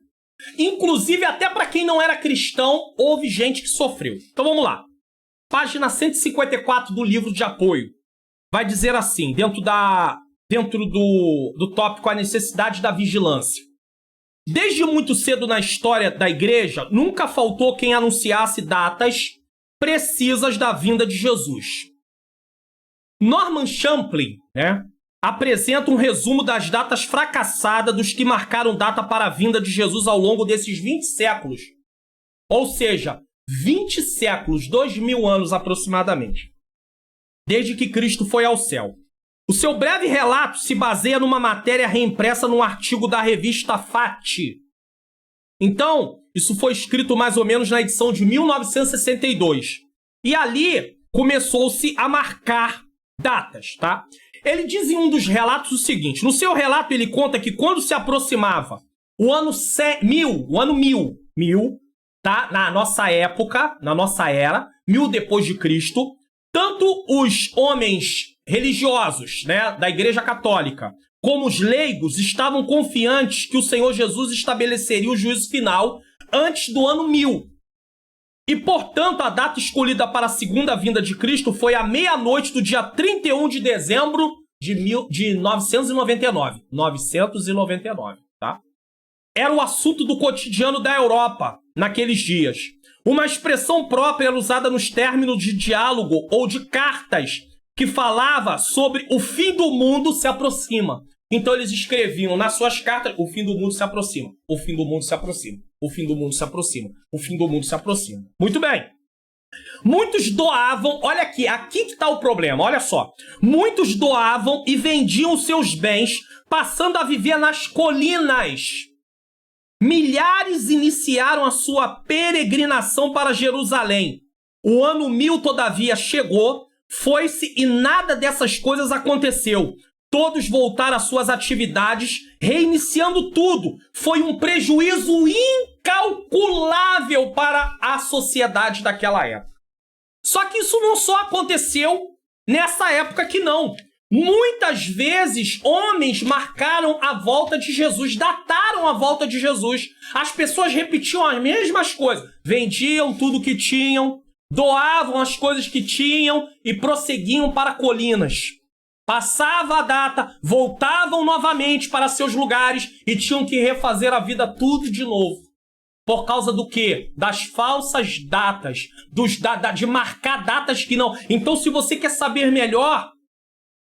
Inclusive, até para quem não era cristão, houve gente que sofreu. Então vamos lá. Página 154 do livro de apoio. Vai dizer assim, dentro do tópico a necessidade da vigilância. Desde muito cedo na história da igreja, nunca faltou quem anunciasse datas precisas da vinda de Jesus. Norman Champlin, apresenta um resumo das datas fracassadas dos que marcaram data para a vinda de Jesus ao longo desses 20 séculos. Ou seja, 20 séculos, 2000 anos aproximadamente, desde que Cristo foi ao céu. O seu breve relato se baseia numa matéria reimpressa num artigo da revista FAT. Então, isso foi escrito mais ou menos na edição de 1962. E ali começou-se a marcar datas, tá? Ele diz em um dos relatos o seguinte. No seu relato ele conta que quando se aproximava o ano 1000, tá? Na nossa época, na nossa era, 1000 depois de Cristo, tanto os homens religiosos, da Igreja Católica, como os leigos estavam confiantes que o Senhor Jesus estabeleceria o juízo final antes do ano 1000. E, portanto, a data escolhida para a segunda vinda de Cristo foi a meia-noite do dia 31 de dezembro de 999. 999, tá? Era o assunto do cotidiano da Europa naqueles dias. Uma expressão própria era usada nos términos de diálogo ou de cartas que falava sobre o fim do mundo se aproxima. Então eles escreviam nas suas cartas, o fim do mundo se aproxima, o fim do mundo se aproxima, o fim do mundo se aproxima, o fim do mundo se aproxima. Muito bem. Muitos doavam, olha aqui que está o problema, olha só. Muitos doavam e vendiam seus bens, passando a viver nas colinas. milhares iniciaram a sua peregrinação para Jerusalém. O ano 1000, todavia, chegou, foi-se e nada dessas coisas aconteceu. Todos voltaram às suas atividades, reiniciando tudo. Foi um prejuízo incalculável para a sociedade daquela época. Só que isso não só aconteceu nessa época aqui, não. Muitas vezes, homens marcaram a volta de Jesus, dataram a volta de Jesus. As pessoas repetiam as mesmas coisas. Vendiam tudo que tinham, doavam as coisas que tinham e prosseguiam para colinas. Passava a data, voltavam novamente para seus lugares e tinham que refazer a vida tudo de novo. Por causa do quê? Das falsas datas, de marcar datas que não. Então, se você quer saber melhor,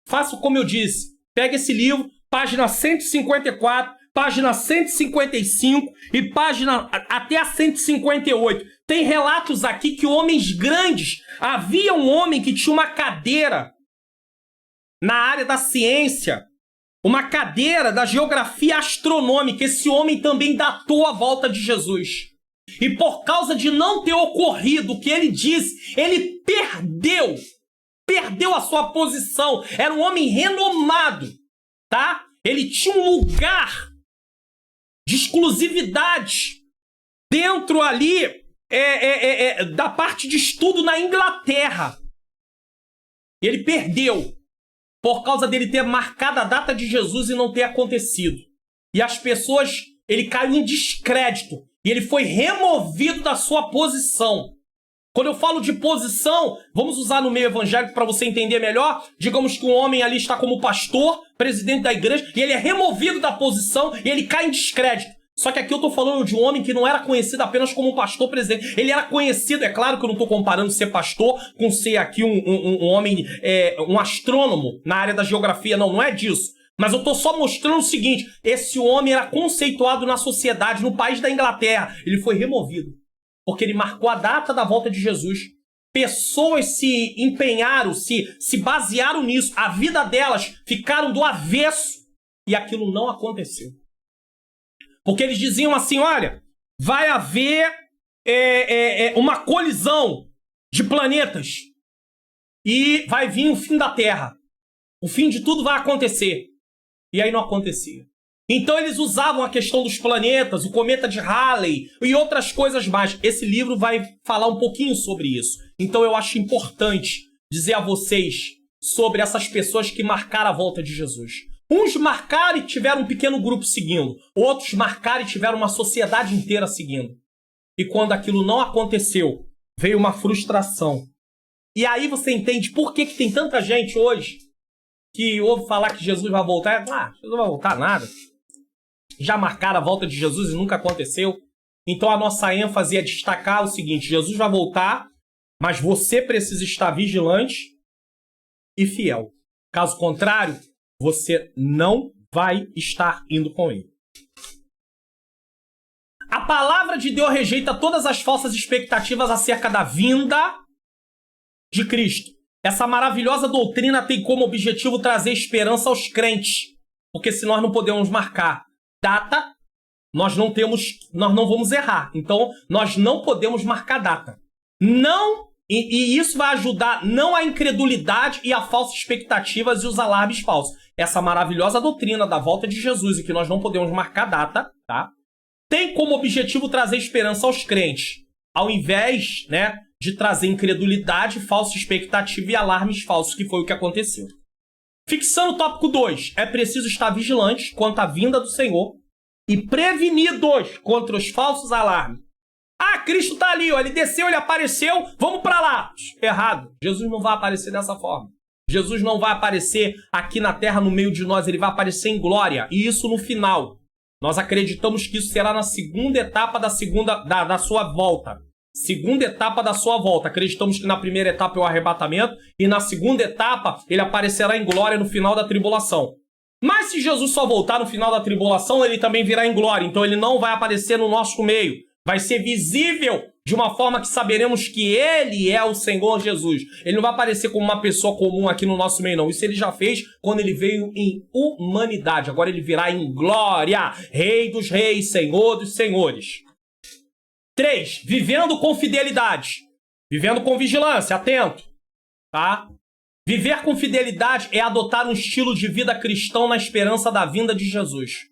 faça como eu disse. Pega esse livro, página 154, página 155 e página até a 158. Tem relatos aqui que homens grandes... Havia um homem que tinha uma cadeira na área da ciência, uma cadeira da geografia astronômica. Esse homem também datou a volta de Jesus. E por causa de não ter ocorrido o que ele disse, ele perdeu a sua posição. Era um homem renomado, tá? Ele tinha um lugar de exclusividade dentro ali da parte de estudo na Inglaterra. Ele perdeu por causa dele ter marcado a data de Jesus e não ter acontecido. E as pessoas, ele caiu em descrédito e ele foi removido da sua posição. Quando eu falo de posição, vamos usar no meio evangélico para você entender melhor. Digamos que um homem ali está como pastor, presidente da igreja, e ele é removido da posição e ele cai em descrédito. Só que aqui eu estou falando de um homem que não era conhecido apenas como pastor presidente. Ele era conhecido, é claro que eu não estou comparando ser pastor com ser aqui um homem, um astrônomo na área da geografia. Não é disso. Mas eu estou só mostrando o seguinte: esse homem era conceituado na sociedade, no país da Inglaterra. Ele foi removido porque ele marcou a data da volta de Jesus. Pessoas se empenharam, se basearam nisso. A vida delas ficaram do avesso e aquilo não aconteceu. Porque eles diziam assim, olha, vai haver uma colisão de planetas e vai vir o fim da Terra. O fim de tudo vai acontecer. E aí não acontecia. Então eles usavam a questão dos planetas, o cometa de Halley e outras coisas mais. Esse livro vai falar um pouquinho sobre isso. Então eu acho importante dizer a vocês sobre essas pessoas que marcaram a volta de Jesus. Uns marcaram e tiveram um pequeno grupo seguindo. Outros marcaram e tiveram uma sociedade inteira seguindo. E quando aquilo não aconteceu, veio uma frustração. E aí você entende por que tem tanta gente hoje que ouve falar que Jesus vai voltar. Jesus não vai voltar nada. Já marcaram a volta de Jesus e nunca aconteceu. Então a nossa ênfase é destacar o seguinte: Jesus vai voltar, mas você precisa estar vigilante e fiel. Caso contrário, você não vai estar indo com ele. A palavra de Deus rejeita todas as falsas expectativas acerca da vinda de Cristo. Essa maravilhosa doutrina tem como objetivo trazer esperança aos crentes. Porque se nós não podemos marcar data, nós não vamos errar. Então, nós não podemos marcar data. E isso vai ajudar não a incredulidade e a falsas expectativas e os alarmes falsos. Essa maravilhosa doutrina da volta de Jesus e que nós não podemos marcar data, tá? Tem como objetivo trazer esperança aos crentes, ao invés, de trazer incredulidade, falsa expectativa e alarmes falsos, que foi o que aconteceu. Fixando o tópico 2, é preciso estar vigilante quanto à vinda do Senhor e prevenidos contra os falsos alarmes. Cristo está ali, ele desceu, ele apareceu, vamos para lá. Errado, Jesus não vai aparecer dessa forma. Jesus não vai aparecer aqui na terra no meio de nós, ele vai aparecer em glória, e isso no final. Nós acreditamos que isso será na segunda etapa da sua volta. Segunda etapa da sua volta. Acreditamos que na primeira etapa é o arrebatamento e na segunda etapa ele aparecerá em glória no final da tribulação. Mas se Jesus só voltar no final da tribulação, ele também virá em glória. Então ele não vai aparecer no nosso meio. Vai ser visível de uma forma que saberemos que ele é o Senhor Jesus. Ele não vai aparecer como uma pessoa comum aqui no nosso meio, não. Isso ele já fez quando ele veio em humanidade. Agora ele virá em glória, Rei dos reis, Senhor dos senhores. 3. Vivendo com fidelidade. Vivendo com vigilância, atento. Tá? Viver com fidelidade é adotar um estilo de vida cristão na esperança da vinda de Jesus.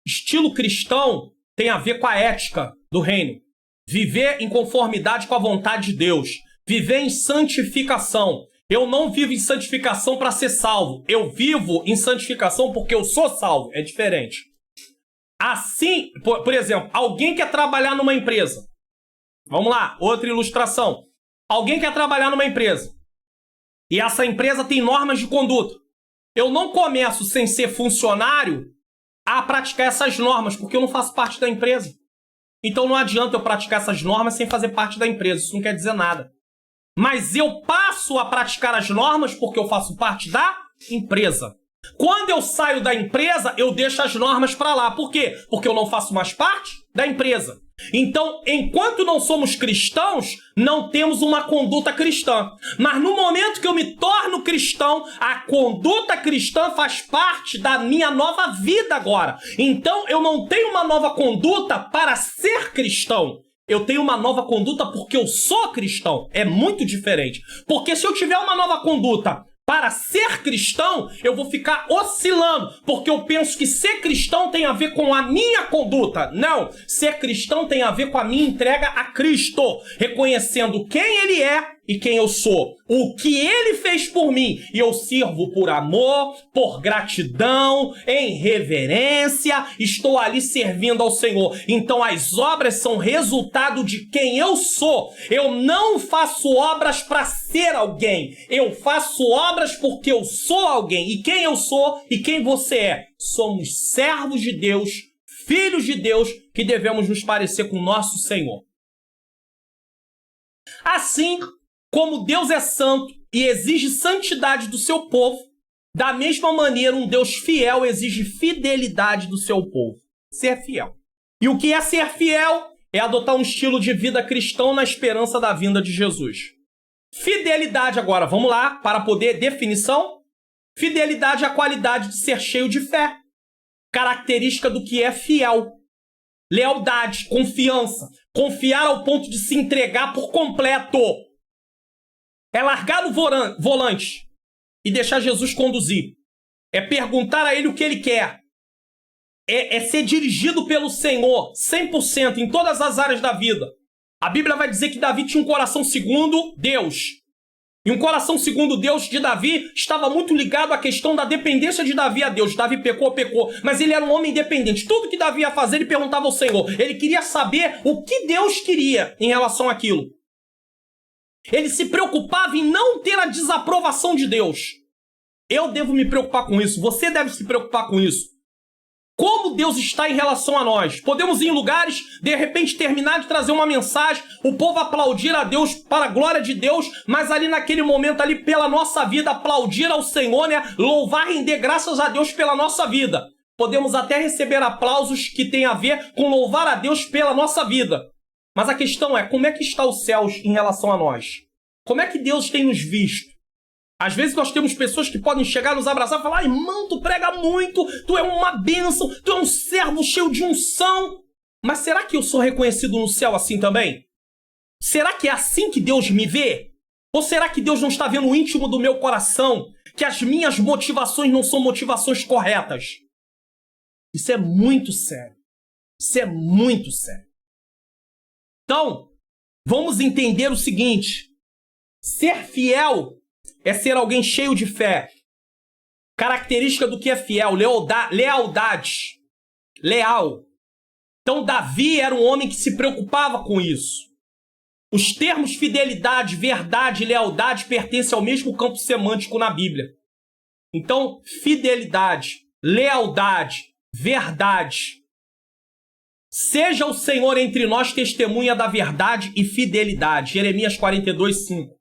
Estilo cristão tem a ver com a ética do reino. Viver em conformidade com a vontade de Deus. Viver em santificação. Eu não vivo em santificação para ser salvo. Eu vivo em santificação porque eu sou salvo. É diferente. Assim, por exemplo, alguém quer trabalhar numa empresa. Vamos lá, outra ilustração. Alguém quer trabalhar numa empresa. E essa empresa tem normas de conduta. Eu não começo sem ser funcionário a praticar essas normas, porque eu não faço parte da empresa. Então não adianta eu praticar essas normas sem fazer parte da empresa. Isso não quer dizer nada. Mas eu passo a praticar as normas porque eu faço parte da empresa. Quando eu saio da empresa, eu deixo as normas para lá. Por quê? Porque eu não faço mais parte da empresa. Então, enquanto não somos cristãos, não temos uma conduta cristã. Mas no momento que eu me torno cristão, a conduta cristã faz parte da minha nova vida agora. Então, eu não tenho uma nova conduta para ser cristão. Eu tenho uma nova conduta porque eu sou cristão. É muito diferente. Porque se eu tiver uma nova conduta para ser cristão, eu vou ficar oscilando, porque eu penso que ser cristão tem a ver com a minha conduta. Não, ser cristão tem a ver com a minha entrega a Cristo, reconhecendo quem Ele é e quem eu sou, o que Ele fez por mim, e eu sirvo por amor, por gratidão, em reverência, estou ali servindo ao Senhor. Então as obras são resultado de quem eu sou. Eu não faço obras para ser alguém, eu faço obras porque eu sou alguém. E quem eu sou e quem você é? Somos servos de Deus, filhos de Deus, que devemos nos parecer com o nosso Senhor. Assim como Deus é santo e exige santidade do seu povo, da mesma maneira um Deus fiel exige fidelidade do seu povo. Ser fiel. E o que é ser fiel? É adotar um estilo de vida cristão na esperança da vinda de Jesus. Fidelidade agora, vamos lá, para poder definição. Fidelidade é a qualidade de ser cheio de fé. Característica do que é fiel. Lealdade, confiança. Confiar ao ponto de se entregar por completo. É largar no volante e deixar Jesus conduzir. É perguntar a Ele o que Ele quer. É ser dirigido pelo Senhor 100% em todas as áreas da vida. A Bíblia vai dizer que Davi tinha um coração segundo Deus. E um coração segundo Deus de Davi estava muito ligado à questão da dependência de Davi a Deus. Davi pecou, mas ele era um homem independente. Tudo que Davi ia fazer, ele perguntava ao Senhor. Ele queria saber o que Deus queria em relação àquilo. Ele se preocupava em não ter a desaprovação de Deus. Eu devo me preocupar com isso. Você deve se preocupar com isso. Como Deus está em relação a nós. Podemos ir em lugares, de repente terminar de trazer uma mensagem, o povo aplaudir a Deus para a glória de Deus, mas ali naquele momento, ali pela nossa vida, aplaudir ao Senhor, né? Louvar, render graças a Deus pela nossa vida. Podemos até receber aplausos que têm a ver com louvar a Deus pela nossa vida. Mas a questão é, como é que está os céus em relação a nós? Como é que Deus tem nos visto? Às vezes nós temos pessoas que podem chegar, nos abraçar e falar: irmão, tu prega muito, tu é uma bênção, tu é um servo cheio de unção. Mas será que eu sou reconhecido no céu assim também? Será que é assim que Deus me vê? Ou será que Deus não está vendo o íntimo do meu coração? Que as minhas motivações não são motivações corretas? Isso é muito sério. Isso é muito sério. Então, vamos entender o seguinte. Ser fiel é ser alguém cheio de fé. Característica do que é fiel, lealdade. Leal. Então Davi era um homem que se preocupava com isso. Os termos fidelidade, verdade e lealdade pertencem ao mesmo campo semântico na Bíblia. Então, fidelidade, lealdade, verdade. Seja o Senhor entre nós testemunha da verdade e fidelidade. Jeremias 42:5.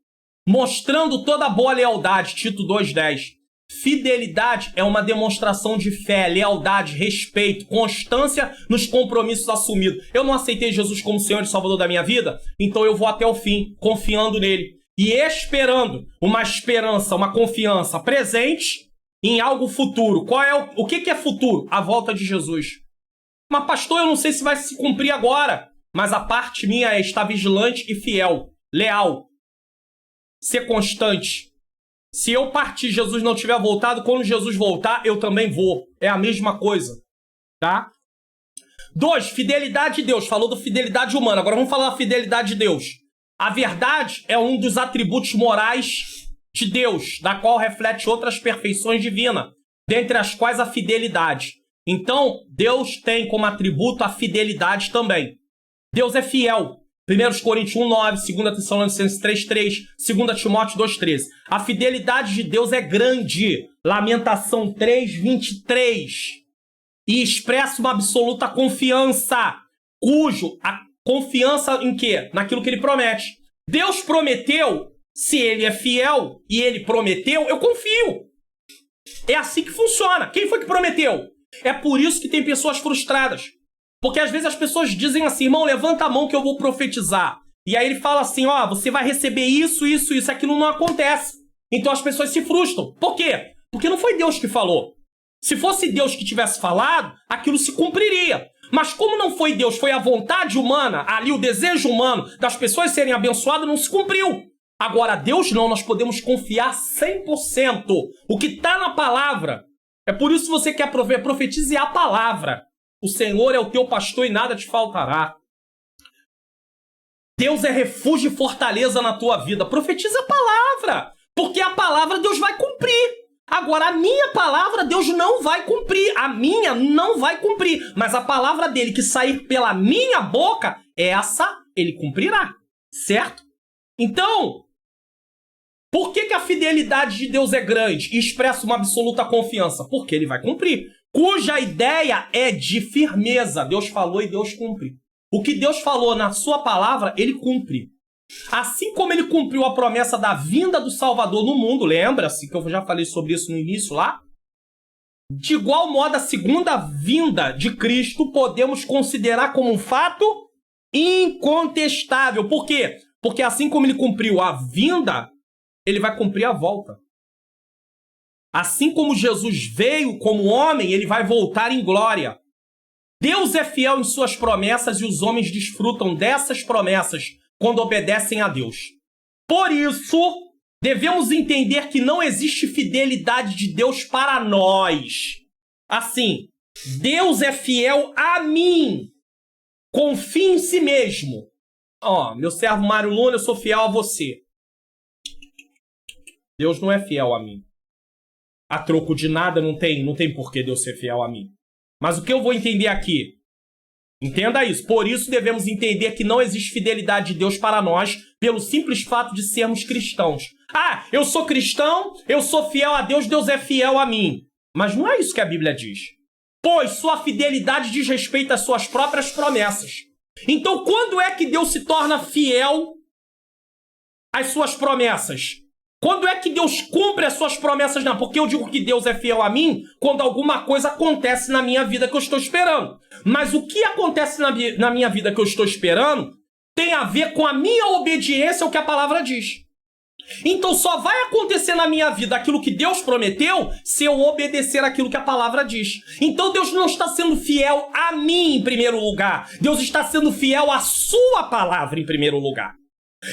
Mostrando toda a boa lealdade. Tito 2:10. Fidelidade é uma demonstração de fé, lealdade, respeito, constância nos compromissos assumidos. Eu não aceitei Jesus como Senhor e Salvador da minha vida, então eu vou até o fim, confiando nele e esperando uma esperança, uma confiança presente em algo futuro. O que é futuro? A volta de Jesus. Mas pastor, eu não sei se vai se cumprir agora, mas a parte minha é estar vigilante e fiel, leal, ser constante. Se eu partir, Jesus não tiver voltado, quando Jesus voltar, eu também vou. É a mesma coisa, tá? 2, fidelidade de Deus. Falou da fidelidade humana. Agora vamos falar da fidelidade de Deus. A verdade é um dos atributos morais de Deus, da qual reflete outras perfeições divinas, dentre as quais a fidelidade. Então, Deus tem como atributo a fidelidade também. Deus é fiel. 1 Coríntios 1,9, 2 Tessalonicenses 3,3, 2 Timóteo 2,13. A fidelidade de Deus é grande. Lamentação 3,23. E expressa uma absoluta confiança. Cujo a confiança em quê? Naquilo que ele promete. Deus prometeu, se ele é fiel e ele prometeu, eu confio. É assim que funciona. Quem foi que prometeu? É por isso que tem pessoas frustradas. Porque às vezes as pessoas dizem assim, irmão, levanta a mão que eu vou profetizar. E aí ele fala assim, ó, você vai receber isso, aquilo não acontece. Então as pessoas se frustram. Por quê? Porque não foi Deus que falou. Se fosse Deus que tivesse falado, aquilo se cumpriria. Mas como não foi Deus, foi a vontade humana, ali o desejo humano das pessoas serem abençoadas, não se cumpriu. Agora, Deus não, nós podemos confiar 100%. O que está na palavra. É por isso que você quer profetize a palavra. O Senhor é o teu pastor e nada te faltará. Deus é refúgio e fortaleza na tua vida. Profetiza a palavra. Porque a palavra Deus vai cumprir. Agora, a minha palavra Deus não vai cumprir. A minha não vai cumprir. Mas a palavra dele que sair pela minha boca, essa ele cumprirá. Certo? Então, por que a fidelidade de Deus é grande e expressa uma absoluta confiança? Porque ele vai cumprir. Cuja ideia é de firmeza. Deus falou e Deus cumpre. O que Deus falou na sua palavra, ele cumpre. Assim como ele cumpriu a promessa da vinda do Salvador no mundo, lembra-se que eu já falei sobre isso no início lá? De igual modo, a segunda vinda de Cristo podemos considerar como um fato incontestável. Por quê? Porque assim como ele cumpriu a vinda, ele vai cumprir a volta. Assim como Jesus veio como homem, ele vai voltar em glória. Deus é fiel em suas promessas e os homens desfrutam dessas promessas quando obedecem a Deus. Por isso, devemos entender que não existe fidelidade de Deus para nós. Assim, Deus é fiel a mim. Confie em si mesmo. Ó, meu servo Mário Luna, eu sou fiel a você. Deus não é fiel a mim. A troco de nada não tem por que Deus ser fiel a mim. Mas o que eu vou entender aqui? Entenda isso. Por isso devemos entender que não existe fidelidade de Deus para nós pelo simples fato de sermos cristãos. Ah, eu sou cristão, eu sou fiel a Deus, Deus é fiel a mim. Mas não é isso que a Bíblia diz. Pois sua fidelidade diz respeito às suas próprias promessas. Então, quando é que Deus se torna fiel às suas promessas? Quando é que Deus cumpre as suas promessas? Não, porque eu digo que Deus é fiel a mim quando alguma coisa acontece na minha vida que eu estou esperando. Mas o que acontece na minha vida que eu estou esperando tem a ver com a minha obediência ao que a palavra diz. Então só vai acontecer na minha vida aquilo que Deus prometeu se eu obedecer aquilo que a palavra diz. Então Deus não está sendo fiel a mim em primeiro lugar. Deus está sendo fiel à sua palavra em primeiro lugar.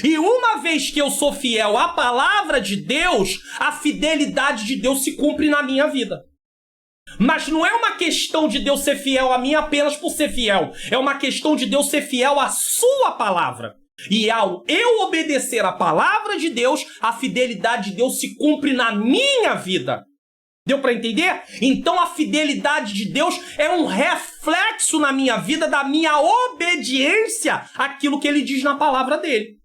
E uma vez que eu sou fiel à palavra de Deus, a fidelidade de Deus se cumpre na minha vida. Mas não é uma questão de Deus ser fiel a mim apenas por ser fiel. É uma questão de Deus ser fiel à sua palavra. E ao eu obedecer a palavra de Deus, a fidelidade de Deus se cumpre na minha vida. Deu para entender? Então a fidelidade de Deus é um reflexo na minha vida da minha obediência àquilo que ele diz na palavra dele.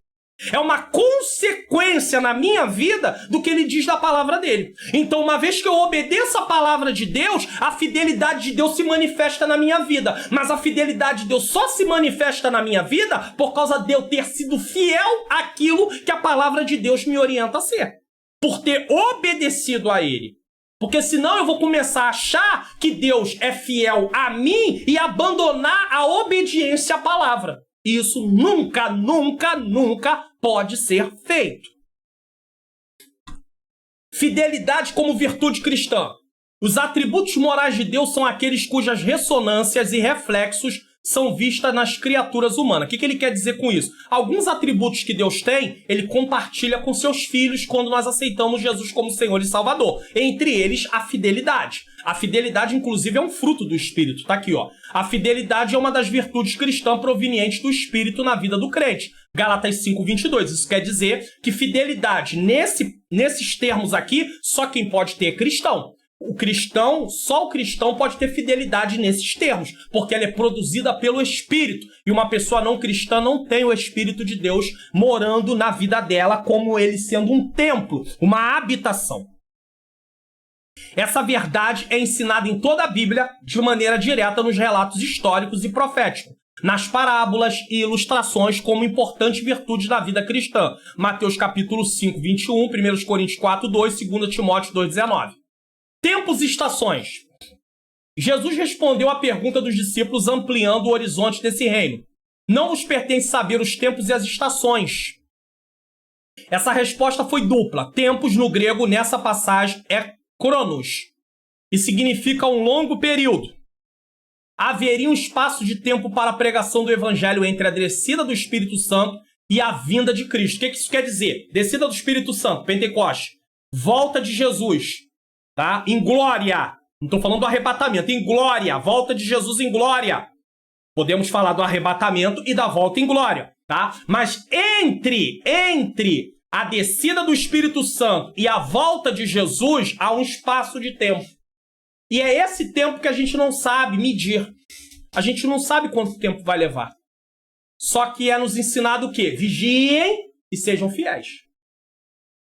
É uma consequência na minha vida do que ele diz da palavra dele. Então, uma vez que eu obedeço a palavra de Deus, a fidelidade de Deus se manifesta na minha vida. Mas a fidelidade de Deus só se manifesta na minha vida por causa de eu ter sido fiel àquilo que a palavra de Deus me orienta a ser. Por ter obedecido a ele. Porque senão eu vou começar a achar que Deus é fiel a mim e abandonar a obediência à palavra. E isso nunca, nunca, nunca pode ser feito. Fidelidade como virtude cristã. Os atributos morais de Deus são aqueles cujas ressonâncias e reflexos são vistas nas criaturas humanas. O que ele quer dizer com isso? Alguns atributos que Deus tem, ele compartilha com seus filhos quando nós aceitamos Jesus como Senhor e Salvador. Entre eles, a fidelidade. A fidelidade, inclusive, é um fruto do Espírito. Tá aqui, ó. A fidelidade é uma das virtudes cristãs provenientes do Espírito na vida do crente. Gálatas 5:22. Isso quer dizer que fidelidade, nesses termos aqui, só quem pode ter é cristão. Só o cristão pode ter fidelidade nesses termos, porque ela é produzida pelo Espírito. E uma pessoa não cristã não tem o Espírito de Deus morando na vida dela, como ele sendo um templo, uma habitação. Essa verdade é ensinada em toda a Bíblia de maneira direta nos relatos históricos e proféticos, nas parábolas e ilustrações como importantes virtudes da vida cristã. Mateus capítulo 5, 21, 1 Coríntios 4, 2, 2 Timóteo 2, 19. Tempos e estações. Jesus respondeu à pergunta dos discípulos ampliando o horizonte desse reino. Não vos pertence saber os tempos e as estações. Essa resposta foi dupla. Tempos, no grego, nessa passagem, é cronos, e significa um longo período. Haveria um espaço de tempo para a pregação do evangelho entre a descida do Espírito Santo e a vinda de Cristo. O que isso quer dizer? Descida do Espírito Santo, Pentecoste. Volta de Jesus. Tá? Em glória. Não estou falando do arrebatamento. Em glória. Volta de Jesus em glória. Podemos falar do arrebatamento e da volta em glória. Tá? Mas entre a descida do Espírito Santo e a volta de Jesus, há um espaço de tempo. E é esse tempo que a gente não sabe medir. A gente não sabe quanto tempo vai levar. Só que é nos ensinado o quê? Vigiem e sejam fiéis.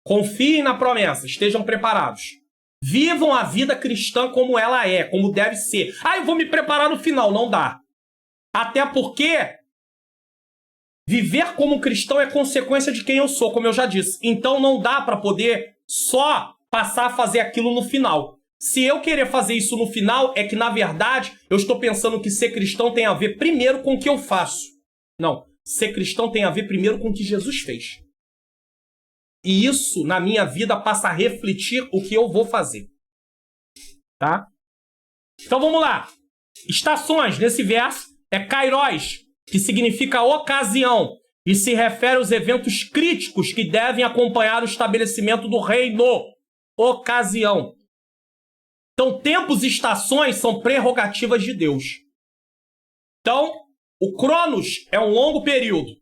Confiem na promessa. Estejam preparados. Vivam a vida cristã como ela é, como deve ser. Eu vou me preparar no final. Não dá. Até porque viver como cristão é consequência de quem eu sou, como eu já disse. Então não dá para poder só passar a fazer aquilo no final. Se eu querer fazer isso no final, é que, na verdade, eu estou pensando que ser cristão tem a ver primeiro com o que eu faço. Não. Ser cristão tem a ver primeiro com o que Jesus fez. E isso, na minha vida, passa a refletir o que eu vou fazer. Tá? Então, vamos lá. Estações, nesse verso, é kairos, que significa ocasião, e se refere aos eventos críticos que devem acompanhar o estabelecimento do reino. Ocasião. Então, tempos e estações são prerrogativas de Deus. Então, o cronos é um longo período.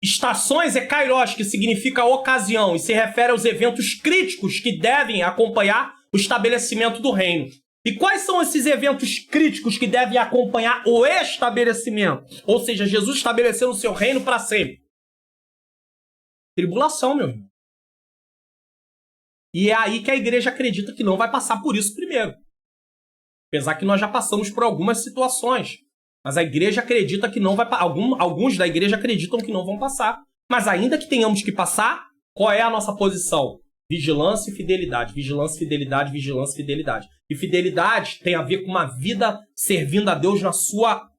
Estações é kairos, que significa ocasião, e se refere aos eventos críticos que devem acompanhar o estabelecimento do reino. E quais são esses eventos críticos que devem acompanhar o estabelecimento? Ou seja, Jesus estabelecendo o seu reino para sempre. Tribulação, meu irmão. E é aí que a igreja acredita que não vai passar por isso primeiro. Apesar que nós já passamos por algumas situações. Mas a igreja acredita que não vai passar. Alguns da igreja acreditam que não vão passar. Mas ainda que tenhamos que passar, qual é a nossa posição? Vigilância e fidelidade. Vigilância, fidelidade, vigilância, fidelidade. E fidelidade tem a ver com uma vida servindo a Deus na sua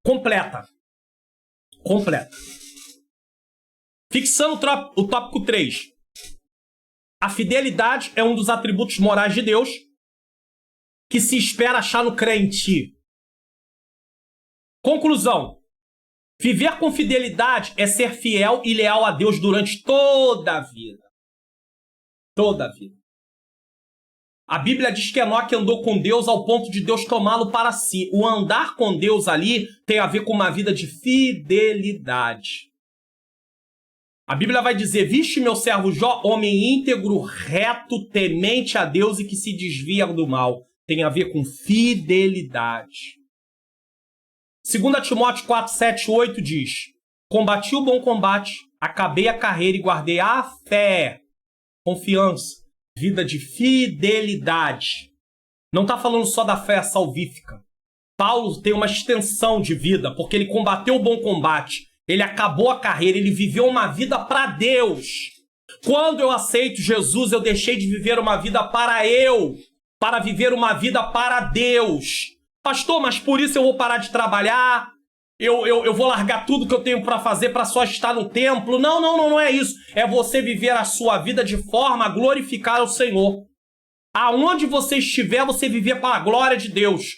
completa. Completa. Fixando o tópico 3. A fidelidade é um dos atributos morais de Deus que se espera achar no crente. Conclusão. Viver com fidelidade é ser fiel e leal a Deus durante toda a vida. Toda a vida. A Bíblia diz que Enoque andou com Deus ao ponto de Deus tomá-lo para si. O andar com Deus ali tem a ver com uma vida de fidelidade. A Bíblia vai dizer: viste meu servo Jó, homem íntegro, reto, temente a Deus e que se desvia do mal. Tem a ver com fidelidade. 2 Timóteo 4, 7, 8 diz: combati o bom combate, acabei a carreira e guardei a fé, confiança, vida de fidelidade. Não está falando só da fé salvífica. Paulo tem uma extensão de vida, porque ele combateu o bom combate, ele acabou a carreira, ele viveu uma vida para Deus. Quando eu aceito Jesus, eu deixei de viver uma vida para viver uma vida para Deus. Pastor, mas por isso eu vou parar de trabalhar? Eu vou largar tudo que eu tenho para fazer para só estar no templo? Não é isso. É você viver a sua vida de forma a glorificar o Senhor. Aonde você estiver, você viver para a glória de Deus.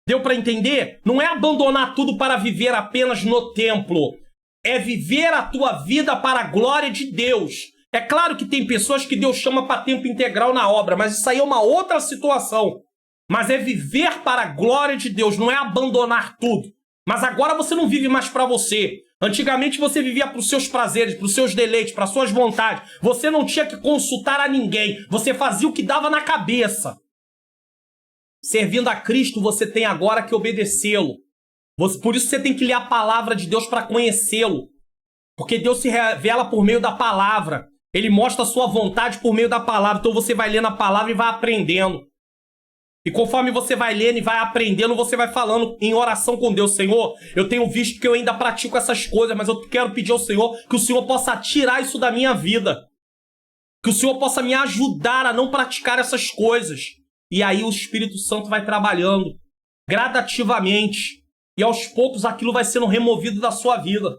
Deu para entender? Não é abandonar tudo para viver apenas no templo. É viver a tua vida para a glória de Deus. É claro que tem pessoas que Deus chama para tempo integral na obra, mas isso aí é uma outra situação. Mas é viver para a glória de Deus, não é abandonar tudo. Mas agora você não vive mais para você. Antigamente você vivia para os seus prazeres, para os seus deleites, para as suas vontades. Você não tinha que consultar a ninguém. Você fazia o que dava na cabeça. Servindo a Cristo, você tem agora que obedecê-lo. Por isso você tem que ler a palavra de Deus para conhecê-lo. Porque Deus se revela por meio da palavra. Ele mostra a sua vontade por meio da palavra. Então você vai lendo a palavra e vai aprendendo. E conforme você vai lendo e vai aprendendo, você vai falando em oração com Deus. Senhor, eu tenho visto que eu ainda pratico essas coisas, mas eu quero pedir ao Senhor que o Senhor possa tirar isso da minha vida. Que o Senhor possa me ajudar a não praticar essas coisas. E aí o Espírito Santo vai trabalhando gradativamente. E aos poucos aquilo vai sendo removido da sua vida.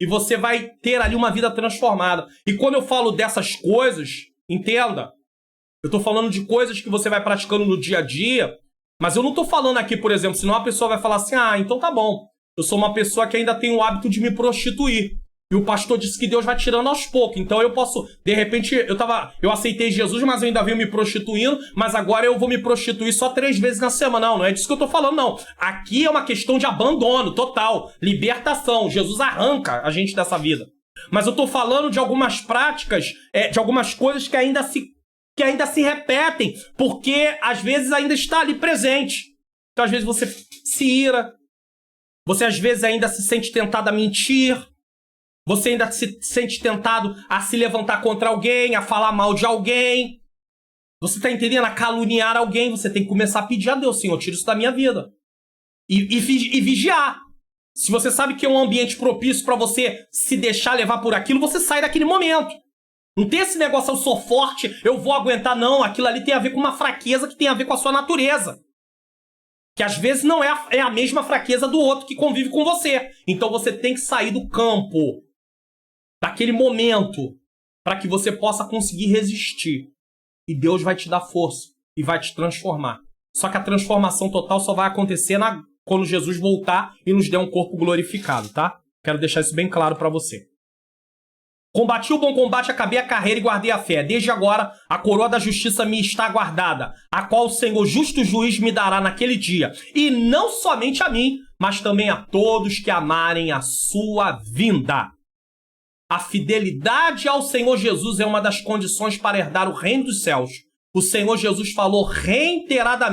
E você vai ter ali uma vida transformada. E quando eu falo dessas coisas, entenda, eu estou falando de coisas que você vai praticando no dia a dia, mas eu não estou falando aqui, por exemplo, senão a pessoa vai falar assim, então tá bom, eu sou uma pessoa que ainda tem o hábito de me prostituir. E o pastor disse que Deus vai tirando aos poucos. Então eu posso, de repente, eu aceitei Jesus, mas eu ainda venho me prostituindo, mas agora eu vou me prostituir só 3 vezes na semana. Não é disso que eu tô falando, não. Aqui é uma questão de abandono total, libertação. Jesus arranca a gente dessa vida. Mas eu tô falando de algumas práticas, de algumas coisas que ainda se repetem, porque às vezes ainda está ali presente. Então às vezes você se ira, você às vezes ainda se sente tentado a mentir, você ainda se sente tentado a se levantar contra alguém, a falar mal de alguém. Você está entendendo? A caluniar alguém. Você tem que começar a pedir a Deus, Senhor, tira isso da minha vida. E vigiar. Se você sabe que é um ambiente propício para você se deixar levar por aquilo, você sai daquele momento. Não tem esse negócio, eu sou forte, eu vou aguentar. Não, aquilo ali tem a ver com uma fraqueza que tem a ver com a sua natureza. Que às vezes não é a mesma fraqueza do outro que convive com você. Então você tem que sair do campo, daquele momento, para que você possa conseguir resistir. E Deus vai te dar força e vai te transformar. Só que a transformação total só vai acontecer quando Jesus voltar e nos der um corpo glorificado, tá? Quero deixar isso bem claro para você. Combati o bom combate, acabei a carreira e guardei a fé. Desde agora, a coroa da justiça me está guardada, a qual o Senhor justo juiz me dará naquele dia. E não somente a mim, mas também a todos que amarem a sua vinda. A fidelidade ao Senhor Jesus é uma das condições para herdar o reino dos céus. O Senhor Jesus falou reiteradas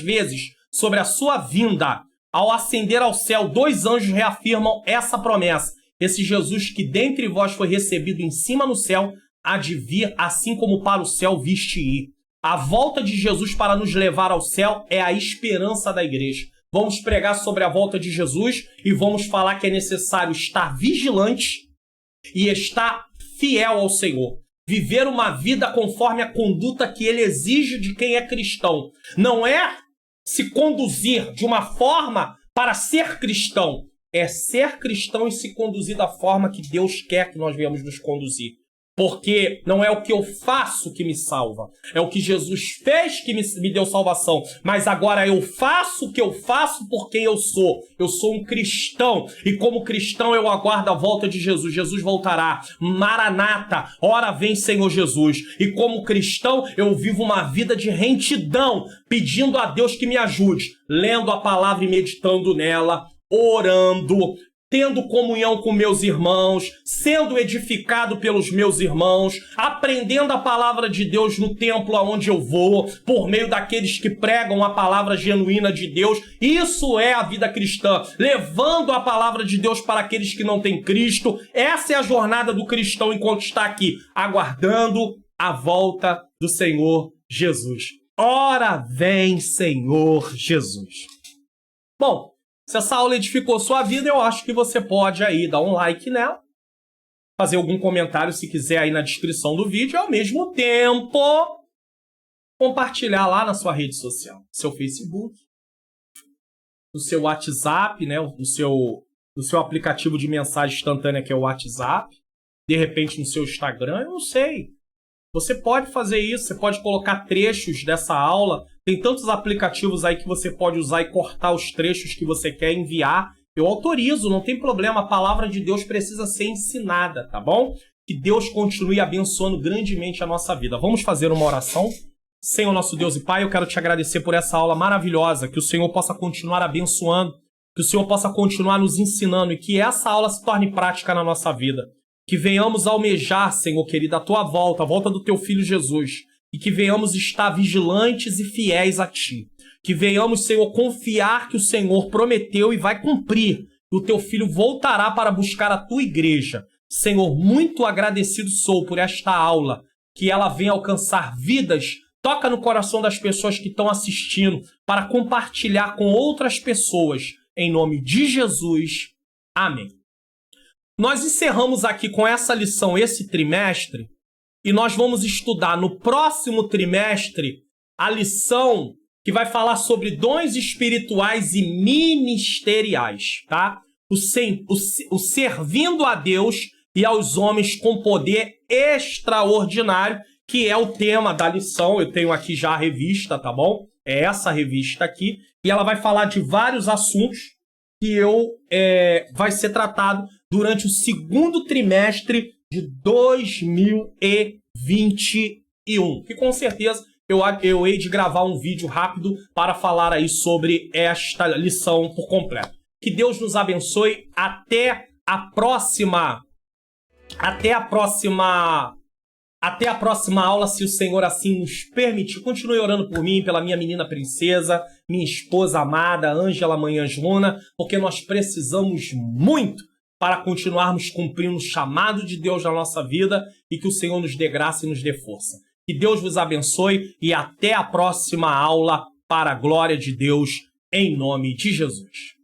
vezes, sobre a sua vinda. Ao ascender ao céu, 2 anjos reafirmam essa promessa. Esse Jesus que dentre vós foi recebido em cima no céu, há de vir assim como para o céu viste ir. A volta de Jesus para nos levar ao céu é a esperança da igreja. Vamos pregar sobre a volta de Jesus e vamos falar que é necessário estar vigilante e estar fiel ao Senhor. Viver uma vida conforme a conduta que Ele exige de quem é cristão. Não é se conduzir de uma forma para ser cristão. É ser cristão e se conduzir da forma que Deus quer que nós venhamos nos conduzir. Porque não é o que eu faço que me salva. É o que Jesus fez que me deu salvação. Mas agora eu faço o que eu faço por quem eu sou. Eu sou um cristão. E como cristão eu aguardo a volta de Jesus. Jesus voltará. Maranata. Ora vem, Senhor Jesus. E como cristão eu vivo uma vida de retidão. Pedindo a Deus que me ajude. Lendo a palavra e meditando nela. Orando. Tendo comunhão com meus irmãos, sendo edificado pelos meus irmãos, aprendendo a palavra de Deus no templo aonde eu vou, por meio daqueles que pregam a palavra genuína de Deus. Isso é a vida cristã, levando a palavra de Deus para aqueles que não têm Cristo. Essa é a jornada do cristão enquanto está aqui, aguardando a volta do Senhor Jesus. Ora vem, Senhor Jesus. Bom, se essa aula edificou sua vida, eu acho que você pode aí dar um like nela. fazer algum comentário se quiser aí na descrição do vídeo, e ao mesmo tempo compartilhar lá na sua rede social, no seu Facebook, no seu WhatsApp, né, no seu aplicativo de mensagem instantânea que é o WhatsApp, de repente no seu Instagram, eu não sei. Você pode fazer isso, você pode colocar trechos dessa aula, tem tantos aplicativos aí que você pode usar e cortar os trechos que você quer enviar. Eu autorizo, não tem problema, a palavra de Deus precisa ser ensinada, tá bom? Que Deus continue abençoando grandemente a nossa vida. Vamos fazer uma oração? Senhor, nosso Deus e Pai, eu quero te agradecer por essa aula maravilhosa, que o Senhor possa continuar abençoando, que o Senhor possa continuar nos ensinando e que essa aula se torne prática na nossa vida. Que venhamos almejar, Senhor querido, a tua volta, a volta do teu Filho Jesus, e que venhamos estar vigilantes e fiéis a ti. Que venhamos, Senhor, confiar que o Senhor prometeu e vai cumprir, que o teu Filho voltará para buscar a tua igreja. Senhor, muito agradecido sou por esta aula, que ela venha alcançar vidas. Toca no coração das pessoas que estão assistindo para compartilhar com outras pessoas. Em nome de Jesus. Amém. Nós encerramos aqui com essa lição esse trimestre e nós vamos estudar no próximo trimestre a lição que vai falar sobre dons espirituais e ministeriais, tá? O servindo a Deus e aos homens com poder extraordinário, que é o tema da lição. Eu tenho aqui já a revista, tá bom? É essa revista aqui. E ela vai falar de vários assuntos que vai ser tratado durante o segundo trimestre de 2021. Que com certeza eu hei de gravar um vídeo rápido para falar aí sobre esta lição por completo. Que Deus nos abençoe. Até a próxima aula, se o Senhor assim nos permitir. Continue orando por mim, pela minha menina princesa, minha esposa amada, Ângela Manhãs Luna, porque nós precisamos muito para continuarmos cumprindo o chamado de Deus na nossa vida e que o Senhor nos dê graça e nos dê força. Que Deus vos abençoe e até a próxima aula para a glória de Deus, em nome de Jesus.